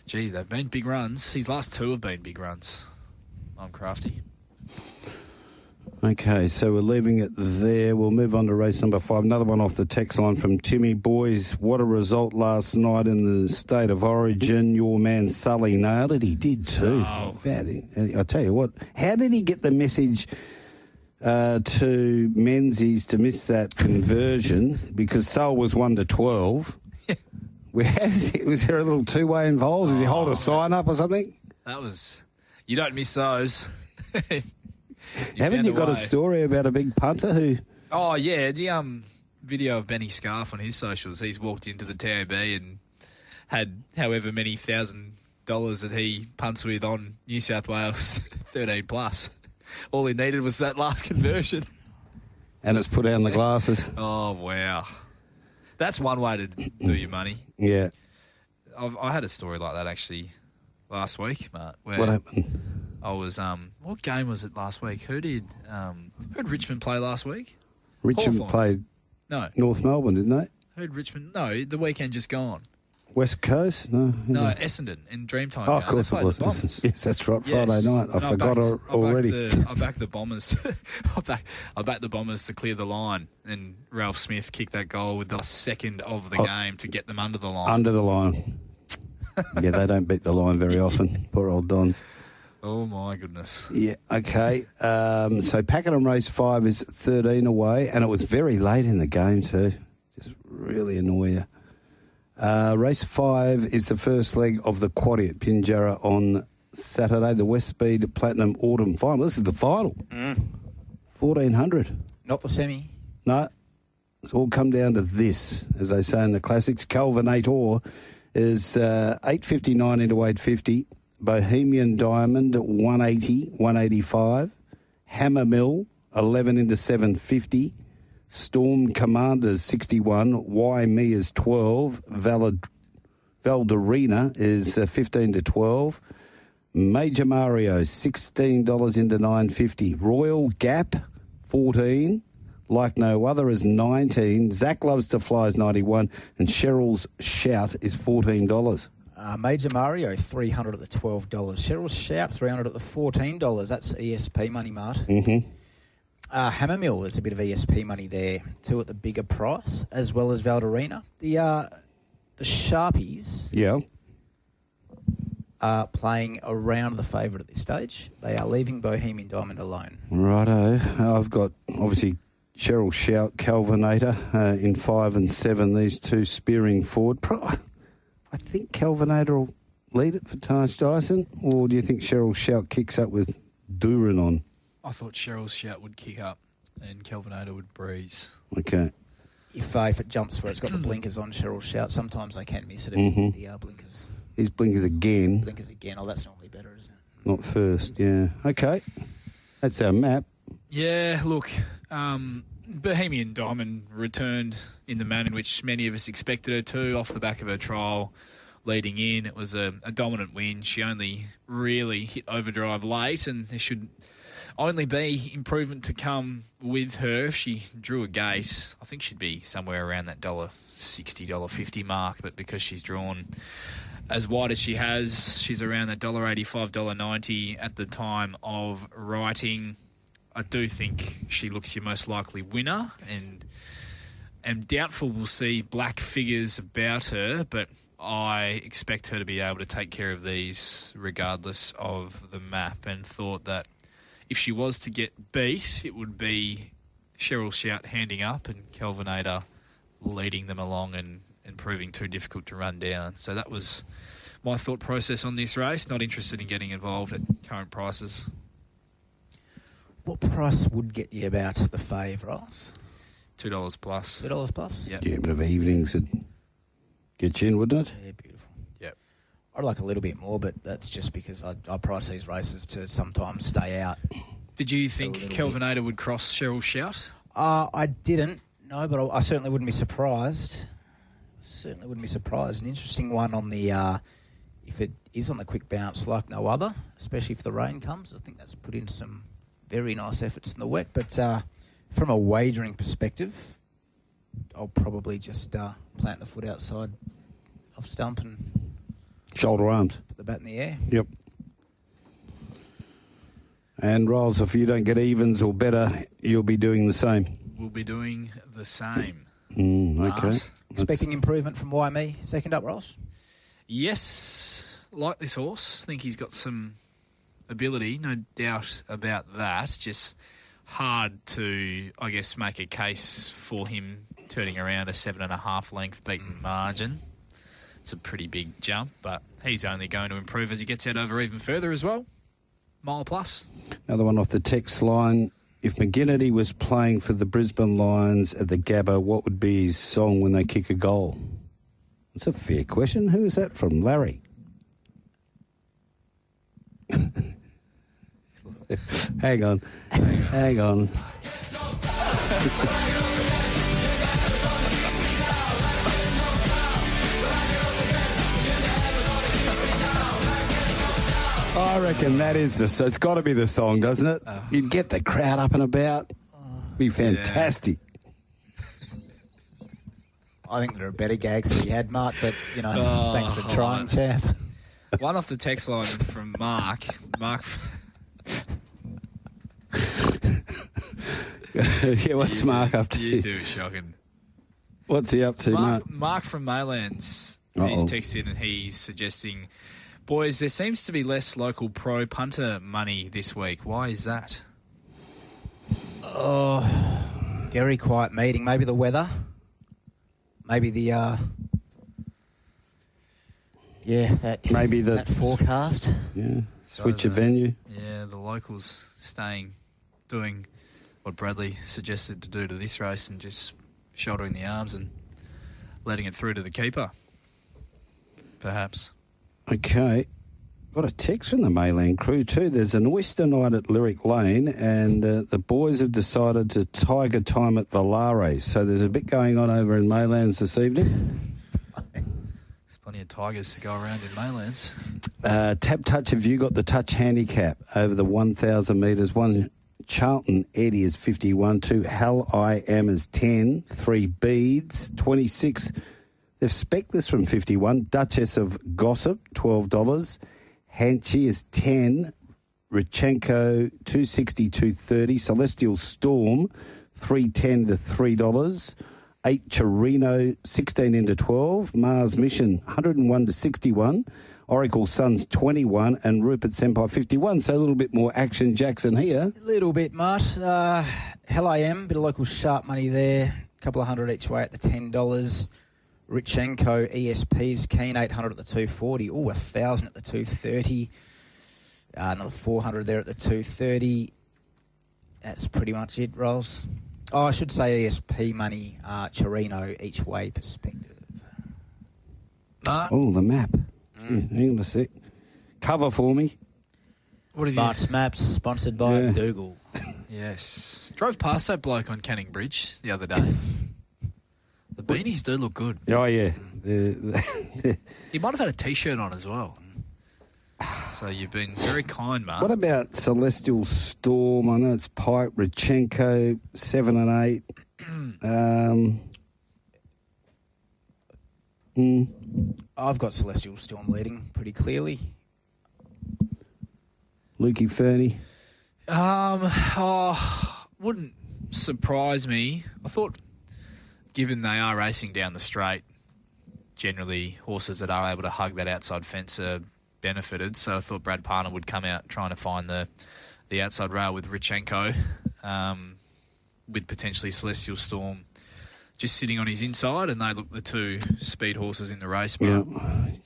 gee, they've been big runs. His last two have been big runs. I'm crafty. Okay, so we're leaving it there. We'll move on to race number 5. Another one off the text line from Timmy. Boys, what a result last night in the State of Origin. Your man Sully nailed it. He did too. Oh. I tell you what, how did he get the message to Menzies to miss that conversion? Because Sul was 1-12. Was there a little two-way involved? Did he hold a sign up or something? That was... You don't miss those. Haven't you got a story about a big punter who... Oh, yeah, the video of Benny Scarf on his socials. He's walked into the TAB and had however many $1,000 that he punts with on New South Wales 13 plus. All he needed was that last conversion. And it's put down the glasses. Oh, wow. That's one way to do your money. Yeah. I had a story like that, actually, last week, Mart. What happened? I was, what game was it last week? Who did Richmond play last week? Richmond Hawthorn. played North Melbourne, didn't they? Who did Richmond? No, the weekend just gone. West Coast? No, Essendon in Dreamtime. Oh, of course it was. Yes, that's right. Friday night. I forgot already. I backed the Bombers. I backed the Bombers to clear the line, and Ralph Smith kicked that goal with the second of the game to get them under the line. Under the line. Yeah, they don't beat the line very often. Poor old Dons. Oh, my goodness. Yeah, okay. So Pakenham race 5 is 13 away, and it was very late in the game too. Just really annoy you. Race 5 is the first leg of the quaddie at Pinjarra on Saturday, the West Speed Platinum Autumn Final. This is the final. 1,400. Not the semi. No. It's all come down to this, as they say in the classics. Kelvinator is 8.59 into 8.50. Bohemian Diamond, 180, 185. Hammer Mill, 11 into 750. Storm Commanders, 61. Why Me is 12. Valderina is 15 to 12. Major Mario, $16 into 950. Royal Gap, 14. Like No Other is 19. Zach Loves to Fly is 91. And Cheryl's Shout is $14. Major Mario, $300 at the $12. Cheryl's Shout, $300 at the $14. That's ESP money, Mart. Mm-hmm. Hammer Mill, there's a bit of ESP money there, too, at the bigger price, as well as Valderina. The Sharpies are playing around the favourite at this stage. They are leaving Bohemian Diamond alone. Righto. I've got, obviously, Cheryl Shout, Kelvinator in 5 and 7, these two spearing forward. I think Kelvinator will lead it for Taj Dyson, or do you think Cheryl Shout kicks up with Duran on? I thought Cheryl's Shout would kick up and Kelvinator would breeze. Okay. If it jumps where it's got the blinkers on Cheryl's Shout, sometimes they can miss it with the blinkers. His blinkers again. Blinkers again. Oh, that's normally better, isn't it? Not first, yeah. Okay. That's our map. Yeah, look, Bohemian Diamond returned in the manner in which many of us expected her to, off the back of her trial leading in. It was a dominant win. She only really hit overdrive late, and there should only be improvement to come with her. If she drew a gate, I think she'd be somewhere around that $1.60, $1.50 mark, but because she's drawn as wide as she has, she's around that $1.85, $1.90 at the time of writing. I do think she looks your most likely winner, and am doubtful we'll see black figures about her, but I expect her to be able to take care of these regardless of the map, and thought that if she was to get beat, it would be Cheryl Shout handing up and Kelvinator leading them along and proving too difficult to run down. So that was my thought process on this race. Not interested in getting involved at current prices. What price would get you about the fave, Ross? $2 plus. $2 plus? Yep. Yeah, a bit of evenings would get you in, wouldn't it? Yeah, beautiful. Yep. I'd like a little bit more, but that's just because I price these races to sometimes stay out. Did you think Kelvinator would cross Cheryl Shout? I didn't, no, but I certainly wouldn't be surprised. An interesting one on the, if it is on the quick bounce like no other, especially if the rain comes. I think that's put in some very nice efforts in the wet. But from a wagering perspective, I'll probably just plant the foot outside off stump and shoulder arms. Put the bat in the air. Yep. And Riles, if you don't get evens or better, you'll be doing the same. We'll be doing the same. Okay. Expecting improvement from YME second up, Riles? Yes, like this horse. Think he's got some ability, no doubt about that. Just hard to, I guess, make a case for him turning around a 7.5 length beaten margin. It's a pretty big jump, but he's only going to improve as he gets out over even further as well. Mile plus. Another one off the text line. If McGinnity was playing for the Brisbane Lions at the Gabba, what would be his song when they kick a goal? That's a fair question. Who is that from? Larry. Hang on. I reckon that is so it's got to be the song, doesn't it? You'd get the crowd up and about. Be fantastic. Yeah. I think there are better gags that he had, Mart, but, thanks for trying, champ. One off the text line from Mark. Yeah, what's Mark up to? You two are shocking. What's he up to, Mark? Mark from Maylands. He's texted and he's suggesting, boys, there seems to be less local pro punter money this week. Why is that? Oh, very quiet meeting. Maybe the weather. Maybe the that forecast. Yeah, switch of venue. Yeah, the locals doing what Bradley suggested to do to this race and just shouldering the arms and letting it through to the keeper, perhaps. Okay. Got a text from the Mayland crew too. There's an oyster night at Lyric Lane and the boys have decided to tiger time at Valare. So there's a bit going on over in Maylands this evening. There's plenty of tigers to go around in Maylands. Tab Touch, have you got the touch handicap over the 1,000 metres? One Charlton Eddie is 51, 2 Hell I Am is 10, 3 Beads, 26. They've spec'd this from 51. Duchess of Gossip, $12. Hanchy is 10. Richenko, 260, 230. Celestial Storm, 310 to $3. 8 Chirino, 16 into 12. Mars Mission, 101 to 61. Oracle Suns, 21. And Rupert Senpai, 51. So a little bit more action, Jackson, here. A little bit, Mart. Hell I Am, bit of local sharp money there. A couple of hundred each way at the $10. Richenko, ESP's keen, 800 at the 240. Oh, 1,000 at the 230. Another 400 there at the 230. That's pretty much it, Rolls. Oh, I should say ESP money, Chirino, each way perspective. Oh, the map. Hang on a sec. Cover for me. What have Mart's Maps, sponsored by Dougal. Yes. Drove past that bloke on Canning Bridge the other day. The beanies do look good. Oh, yeah. He might have had a T-shirt on as well. So you've been very kind, Mark. What about Celestial Storm? I know it's Pike, Richenko, 7 and 8. I've got Celestial Storm leading pretty clearly. Lukey Fernie. Wouldn't surprise me. I thought, given they are racing down the straight, generally horses that are able to hug that outside fence are benefited. So I thought Brad Parner would come out trying to find the outside rail with Richenko, with potentially Celestial Storm just sitting on his inside, and they look the two speed horses in the race. But yeah.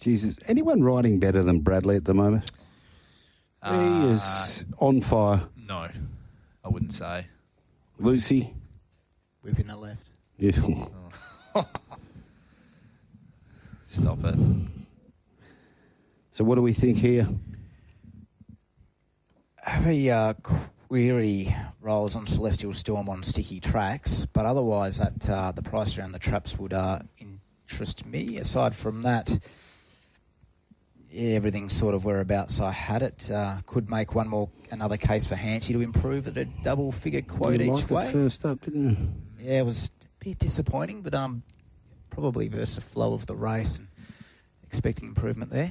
Jesus. Anyone riding better than Bradley at the moment? He is on fire. No, I wouldn't say. Lucy? Whipping that left. Yeah. Stop it. So what do we think here? Have a query rolls on Celestial Storm on sticky tracks, but otherwise that the price around the traps would interest me. Aside from that, everything's sort of whereabouts I had it. Could make another case for Hanchy to improve at a double-figure quote each way. First up, didn't you? Yeah, it was a bit disappointing, but probably versus the flow of the race and expecting improvement there.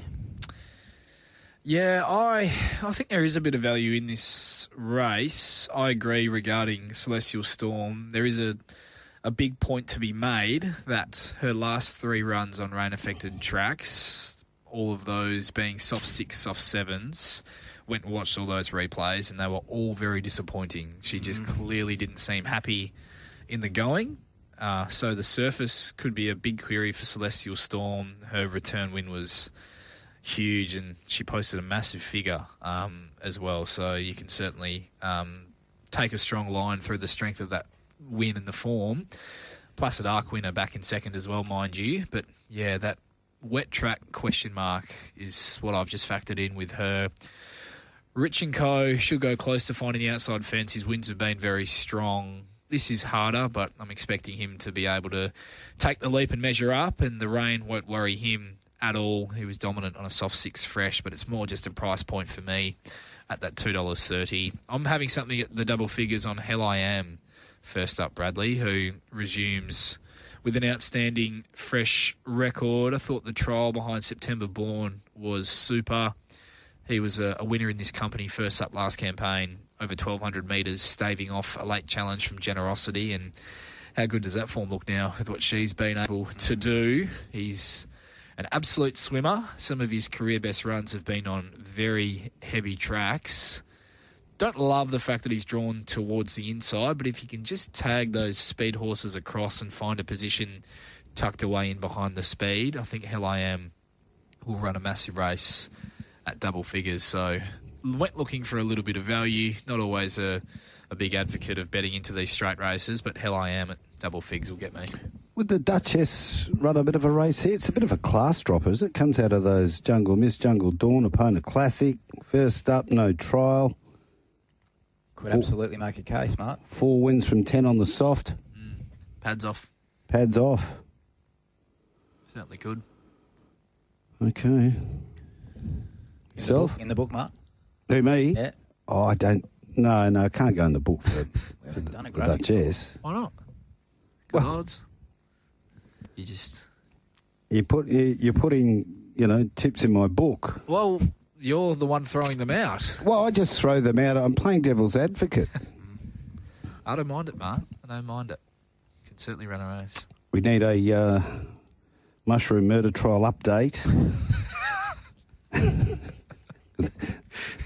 Yeah, I think there is a bit of value in this race. I agree regarding Celestial Storm. There is a big point to be made that her last 3 runs on rain-affected tracks, all of those being soft 6, soft 7s, went and watched all those replays, and they were all very disappointing. She just clearly didn't seem happy in the going. So the surface could be a big query for Celestial Storm. Her return win was huge, and she posted a massive figure as well. So you can certainly take a strong line through the strength of that win and the form. Placid Arc winner back in second as well, mind you. But yeah, that wet track question mark is what I've just factored in with her. Rich & Co. should go close to finding the outside fence. His wins have been very strong. This is harder, but I'm expecting him to be able to take the leap and measure up, and the rain won't worry him at all. He was dominant on a soft 6 fresh, but it's more just a price point for me at that $2.30. I'm having something at the double figures on Hell I Am first up, Bradley, who resumes with an outstanding fresh record. I thought the trial behind September Born was super. He was a winner in this company first up last campaign, over 1,200 metres, staving off a late challenge from Generosity. And how good does that form look now with what she's been able to do? He's an absolute swimmer. Some of his career best runs have been on very heavy tracks. Don't love the fact that he's drawn towards the inside, but if you can just tag those speed horses across and find a position tucked away in behind the speed, I think Hell I Am will run a massive race at double figures. So went looking for a little bit of value. Not always a big advocate of betting into these straight races, but Hell I Am at double figs will get me. Would the Duchess run a bit of a race here? It's a bit of a class dropper, as it comes out of those Jungle Miss, Jungle Dawn, opponent classic. First up, no trial. Could absolutely make a case, Mark. 4 wins from 10 on the soft. Pads off. Pads off. Certainly could. Okay. Yourself? In the book, Mark? Who, me? Yeah. Oh, I don't... No, I can't go in the book for the Duchess. Why not? Good odds. You just... You're putting, tips in my book. Well, you're the one throwing them out. Well, I just throw them out. I'm playing devil's advocate. I don't mind it, Mark. I don't mind it. You can certainly run a race. We need a mushroom murder trial update.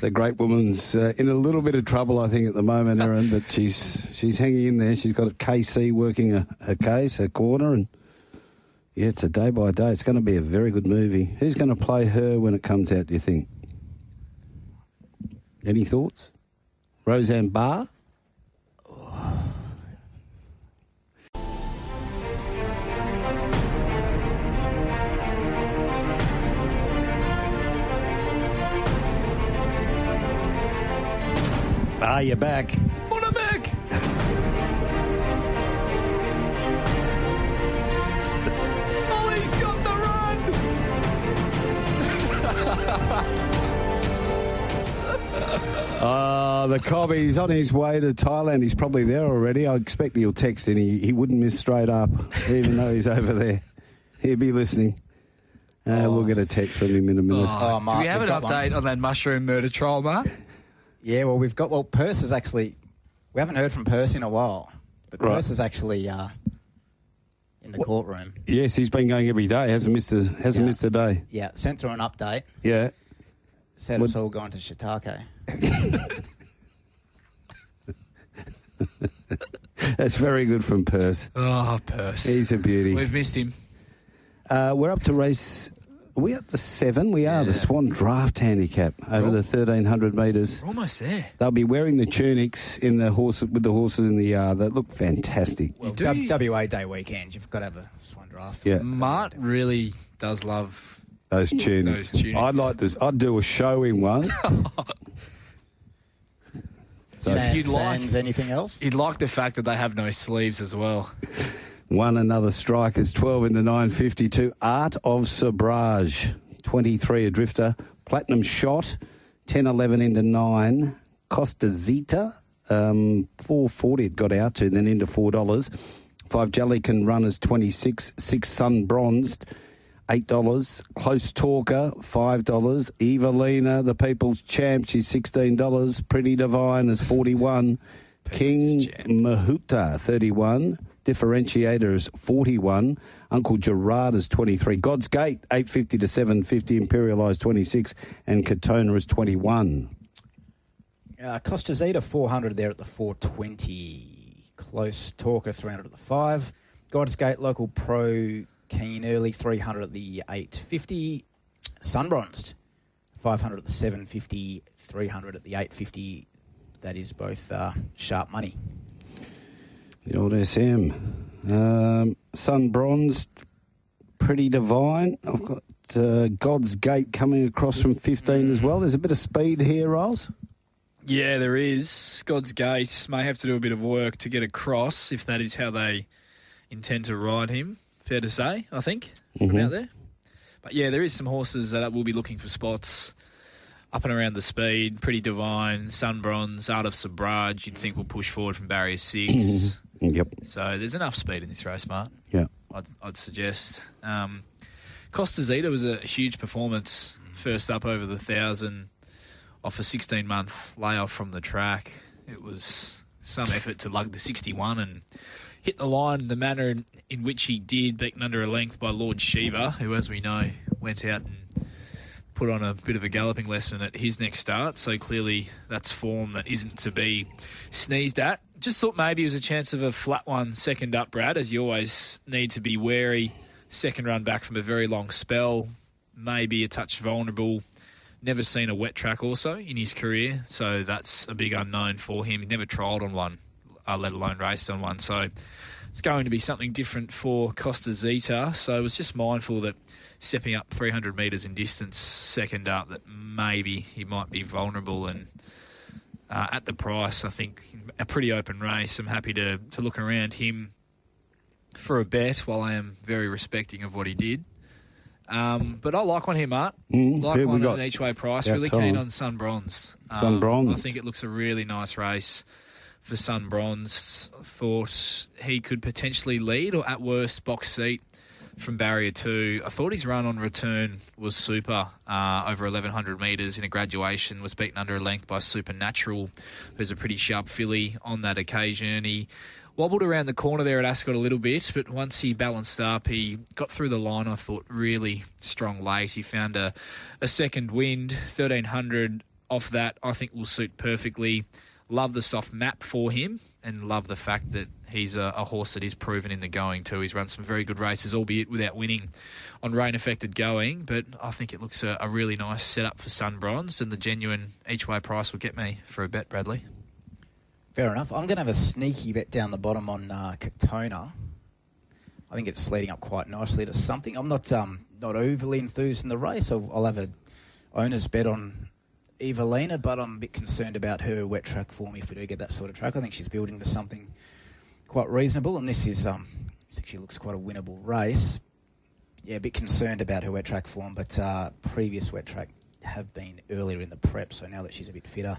The great woman's in a little bit of trouble, I think, at the moment, Erin, but she's hanging in there. She's got a KC working her case, her corner, and yeah, it's a day by day. It's going to be a very good movie. Who's going to play her when it comes out, do you think? Any thoughts? Roseanne Barr? You're back. What a back! Ollie's got the run! The cob, he's on his way to Thailand. He's probably there already. I expect he'll text and he wouldn't miss straight up, even though he's over there. He'll be listening. We'll get a text from him in a minute. Mark, do we have an update on that mushroom murder trial, Mark? Yeah, well, Perce is actually... We haven't heard from Perce in a while, but right. Perce is actually in the courtroom. Yes, he's been going every day. Hasn't missed a day. Yeah, sent through an update. Yeah. Said it's all gone to Shiitake. That's very good from Perce. Oh, Perce. He's a beauty. We've missed him. We're up to race... Are we up to 7? We are. The Swan Draft Handicap over the 1,300 metres. We're almost there. They'll be wearing the tunics with the horses in the yard. They look fantastic. Well, WA Day weekend, you've got to have a Swan Draft. Yeah. Mart really does love those tunics. I'd do a show in one. Sands, anything else? You'd like the fact that they have no sleeves as well. One another strikers, 12 in the 952. Art of Sabrage. 23 a drifter. Platinum Shot, 10.11 into 9. Costa Zeta, 4.40 it got out to, then into $4. 5 Jellican Runners, 26. 6 Sun Bronzed, $8. Close Talker, $5. Evelina, the People's Champ, she's $16. Pretty Divine is $41. King Mahuta, $31. Differentiator is $41. Uncle Gerard is $23. God's Gate, $8.50 to $7.50. Imperialise, $26. And Katona is $21. Costa Zeta, $400 there at the $4.20. Close Talker, $300 at the $5. God's Gate, Local Pro, Keen Early, $300 at the $8.50. Sunbronzed, $500 at the $7.50, $300 at the $8.50. That is both sharp money. The old SM. Sunbronzed, Pretty Divine. I've got God's Gate coming across from 15 as well. There's a bit of speed here, Riles. Yeah, there is. God's Gate may have to do a bit of work to get across if that is how they intend to ride him. Fair to say, I think, from out there. But yeah, there is some horses that will be looking for spots up and around the speed. Pretty Divine, Sunbronze, Art of Sabrage, you'd think will push forward from barrier 6. Yep. So there's enough speed in this race, Mark. Yeah. I'd suggest. Costa Zeta was a huge performance. First up over the 1,000 off a 16-month layoff from the track. It was some effort to lug the 61 and hit the line the manner in which he did, beaten under a length by Lord Shiva, who, as we know, went out and put on a bit of a galloping lesson at his next start. So clearly that's form that isn't to be sneezed at. Just thought maybe it was a chance of a flat one second up, Brad, as you always need to be wary. Second run back from a very long spell, maybe a touch vulnerable. Never seen a wet track also in his career, so that's a big unknown for him. He never trialled on one, let alone raced on one. So it's going to be something different for Costa Zeta. So I was just mindful that stepping up 300 metres in distance, second up, that maybe he might be vulnerable. And at the price, I think a pretty open race. I'm happy to look around him for a bet, while I am very respecting of what he did. But I like one here, Mart. Like one at an each-way price. Really keen on Sunbronzed. Sunbronzed. I think it looks a really nice race for Sunbronzed. Thought he could potentially lead, or at worst, box seat from barrier 2. I thought his run on return was super, over 1,100 metres in a graduation. Was beaten under a length by Supernatural, who's a pretty sharp filly on that occasion. He wobbled around the corner there at Ascot a little bit, but once he balanced up, he got through the line, I thought, really strong late. He found a second wind, 1,300 off that, I think will suit perfectly. Love the soft map for him, and love the fact that he's a horse that is proven in the going too. He's run some very good races, albeit without winning on rain-affected going, but I think it looks a really nice setup for Sunbronze, and the genuine each-way price will get me for a bet, Bradley. Fair enough. I'm going to have a sneaky bet down the bottom on Katona. I think it's leading up quite nicely to something. I'm not overly enthused in the race. I'll have a owner's bet on Evelina, but I'm a bit concerned about her wet track form if we do get that sort of track. I think she's building to something quite reasonable, and this actually looks quite a winnable race. Yeah, a bit concerned about her wet track form, but previous wet track have been earlier in the prep, so now that she's a bit fitter,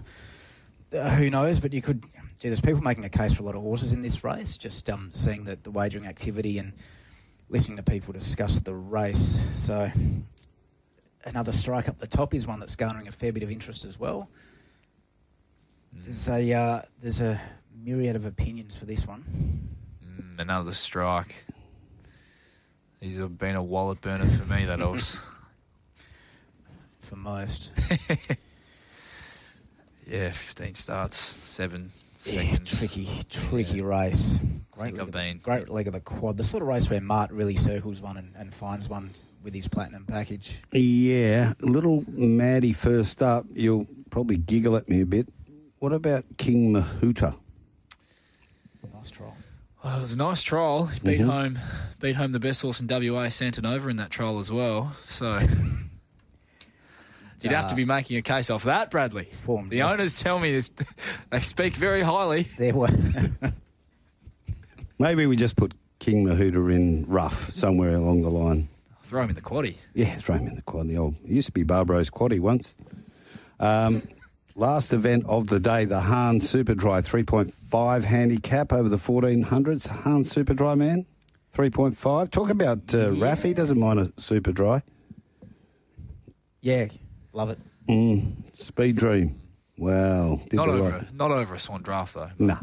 who knows? But you could... there's people making a case for a lot of horses in this race, just seeing the wagering activity and listening to people discuss the race. So another strike up the top is one that's garnering a fair bit of interest as well. There's a myriad of opinions for this one. Another strike. He's been a wallet burner for me, that horse. For most. Yeah, 15 starts, 7 seconds. Tricky race. Great leg of the quad. The sort of race where Mart really circles one and finds one with his platinum package. Yeah, a little Maddie first up. You'll probably giggle at me a bit. What about King Mahuta? Nice trial. Well, it was a nice trial. He beat home the best horse in WA, Santanova, in that trial as well. So... you'd have to be making a case off that, Bradley. The owners tell me this, they speak very highly. There were. Maybe we just put King Mahuta in rough somewhere along the line. Throw him in the quaddie. Yeah, throw him in the quad. The old used to be Barbro's quaddie once. Last event of the day, the Hahn Super Dry 3.5 handicap over the 1400s. Hahn Super Dry, man, 3.5. Talk about Raffy. Doesn't mind a Super Dry. Yeah, love it. Speed Dream. Well, not over a Swan Draft though. Nah.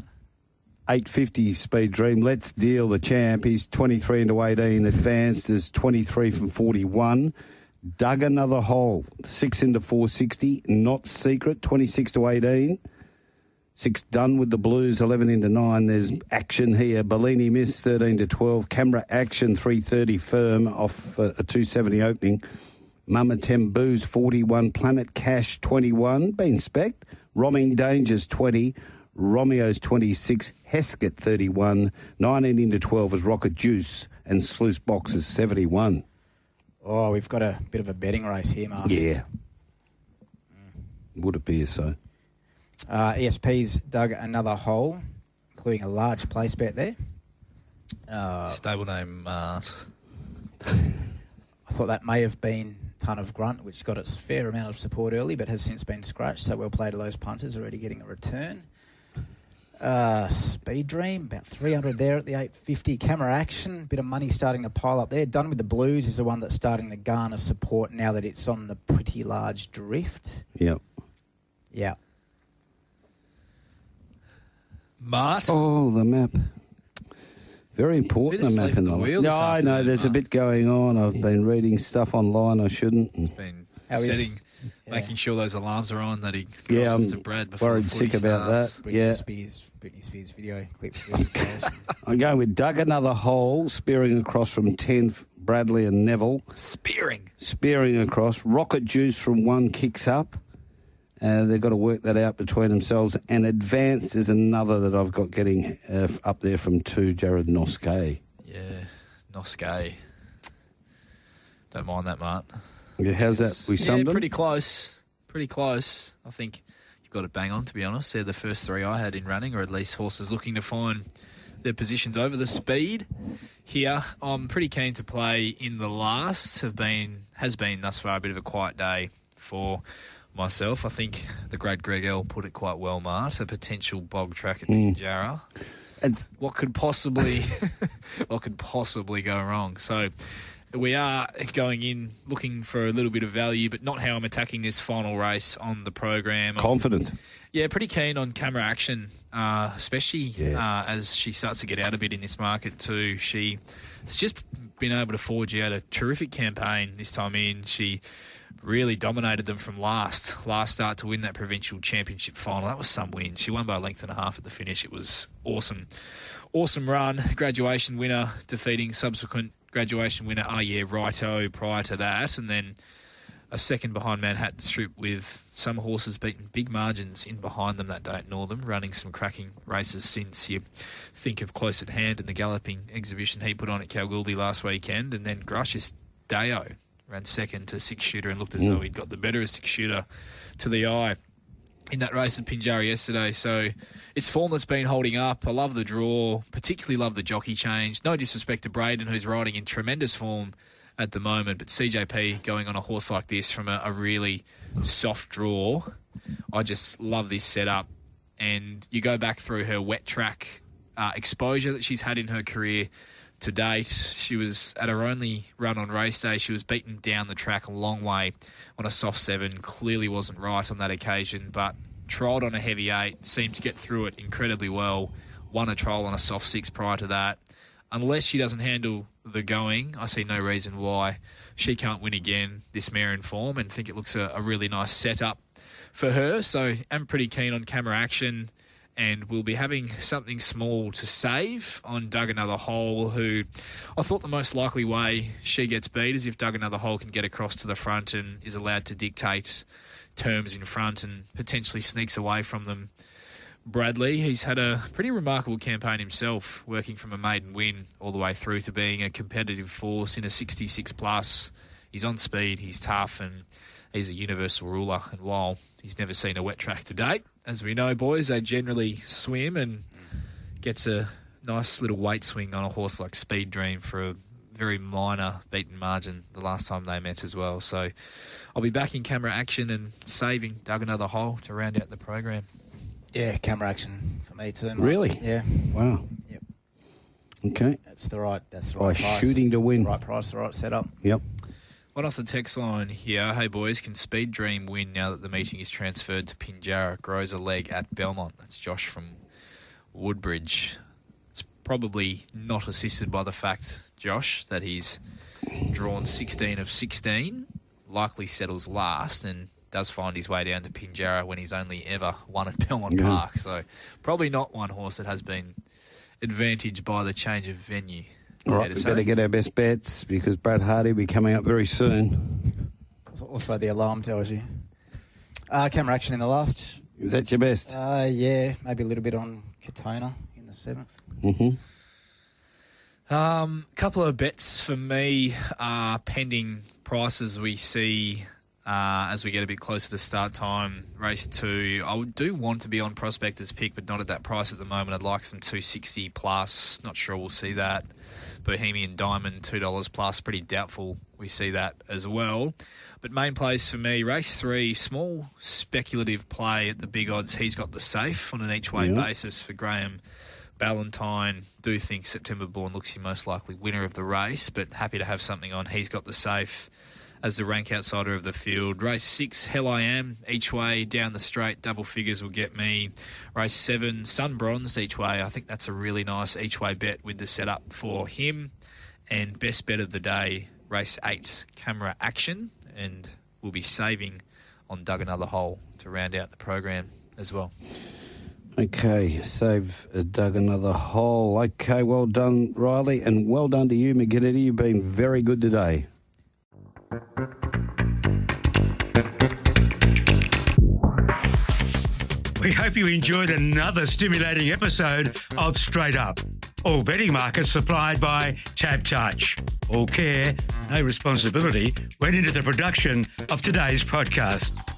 850 Speed Dream. Let's Deal, the champ. He's 23 into 18. Advanced is 23 from 41. Dug another hole. 6 into 460. Not Secret, 26 to 18. 6 done with the Blues, 11 into 9. There's action here. Bellini missed, 13 to 12. Camera Action, 330 firm off a 270 opening. Mama Tembu's 41. Planet Cash, 21. Been spec'd. Romming Dangers, 20. Romeo's 26, Heskett 31, 19 into 12 is Rocket Juice, and Sluice Box is 71. Oh, we've got a bit of a betting race here, Mark. Yeah. Would appear so. ESP's dug another hole, including a large place bet there. Stable name, Mart. I thought that may have been Ton of Grunt, which got its fair amount of support early, but has since been scratched, so well played to those punters, already getting a return. Speed Dream, about 300 there at the 850. Camera Action, bit of money starting to pile up there. Done with the Blues is the one that's starting to garner support now that it's on the pretty large drift. Yep. Yeah. Mart. Oh, the map. Very important, the map in the wheel. No, I know, there's a bit going on. I've been reading stuff online I shouldn't. It's been making sure those alarms are on that he crosses I'm to Brad before worried the sick footy about starts. that. Britney Spears video clips. I'm going with Dug another hole, spearing across from 10, Bradley and Neville. Spearing across. Rocket Juice from 1 kicks up. They've got to work that out between themselves. And Advanced is another that I've got getting up there from 2, Jared Noskay. Yeah, Noskay. Don't mind that, Mart. Yeah, how's that? We summed them? Pretty close. Pretty close. I think you've got it bang on, to be honest. They're the first 3 I had in running, or at least horses looking to find their positions over the speed. Here, I'm pretty keen to play in the last. Has been thus far a bit of a quiet day for myself. I think the great Greg L put it quite well, Mart. A potential bog track at Pinjarra. What could possibly go wrong? So we are going in looking for a little bit of value, but not how I'm attacking this final race on the program. Confident. Pretty keen on Camera Action, especially as she starts to get out a bit in this market too. She has just been able to forge out a terrific campaign this time in. She really dominated them from last start to win that provincial championship final. That was some win. She won by a length and a half at the finish. It was awesome run. Graduation winner, defeating subsequent graduation winner, Righto, prior to that. And then a second behind Manhattan Strip with some horses beating big margins in behind them that day at Northam, running some cracking races since. You think of Close at Hand and the galloping exhibition he put on at Kalgoorlie last weekend. And then Gracious Deo ran second to 6-shooter and looked as though he'd got the better of 6-shooter to the eye in that race at Pinjarra yesterday. So it's form that's been holding up. I love the draw, particularly love the jockey change. No disrespect to Braden, who's riding in tremendous form at the moment, but CJP going on a horse like this from a really soft draw, I just love this setup. And you go back through her wet track exposure that she's had in her career to date. She was at her only run on race day. She was beaten down the track a long way on a soft 7. Clearly wasn't right on that occasion, but trialled on a heavy 8, seemed to get through it incredibly well. Won a trial on a soft 6 prior to that. Unless she doesn't handle the going, I see no reason why she can't win again, this mare in form, and think it looks a really nice setup for her. So I'm pretty keen on Camera Action, and we'll be having something small to save on Dug Another Hole, who I thought the most likely way she gets beat is if Dug Another Hole can get across to the front and is allowed to dictate terms in front and potentially sneaks away from them. Bradley, he's had a pretty remarkable campaign himself, working from a maiden win all the way through to being a competitive force in a 66 plus. He's on speed, he's tough, and he's a universal ruler. And while he's never seen a wet track to date, as we know, boys, they generally swim, and gets a nice little weight swing on a horse like Speed Dream for a very minor beaten margin the last time they met as well. So I'll be back in camera action and saving Dug Another Hole to round out the program. Yeah, camera action for me too, mate. Really? Yeah. Wow. Yep. Okay. That's the right By price. shooting to win. The right price, the right setup. Yep. One off the text line here. Hey, boys, can Speed Dream win now that the meeting is transferred to Pinjarra? Grows a leg at Belmont. That's Josh from Woodbridge. It's probably not assisted by the fact, Josh, that he's drawn 16 of 16, likely settles last, and does find his way down to Pinjarra when he's only ever won at Belmont Park. So probably not one horse that has been advantaged by the change of venue. All right, we better get our best bets because Brad Hardy will be coming up very soon. Also, the alarm tells you. Camera action in the last. Is that your best? Yeah, maybe a little bit on Katona in the 7th. Mm-hmm. Couple of bets for me are pending prices we see as we get a bit closer to start time. Race 2, I do want to be on Prospector's pick, but not at that price at the moment. I'd like some 260 plus. Not sure we'll see that. Bohemian Diamond, $2 plus. Pretty doubtful we see that as well. But main plays for me, race 3, small speculative play at the big odds. He's Got the Safe on an each-way basis for Graham Ballantyne. Do think September Born looks your most likely winner of the race, but happy to have something on He's Got the Safe as the rank outsider of the field. Race 6, Hell I Am, each way down the straight, double figures will get me. Race 7, Sun Bronze, each way. I think that's a really nice each way bet with the setup for him. And best bet of the day, race 8, Camera Action, and we'll be saving on Dug Another Hole to round out the program as well. Okay, save Dug Another Hole. Okay, well done, Rylie, and well done to you, McGuane. You've been very good today. We hope you enjoyed another stimulating episode of Straight Up. All betting markets supplied by Tab Touch. All care, no responsibility went into the production of today's podcast.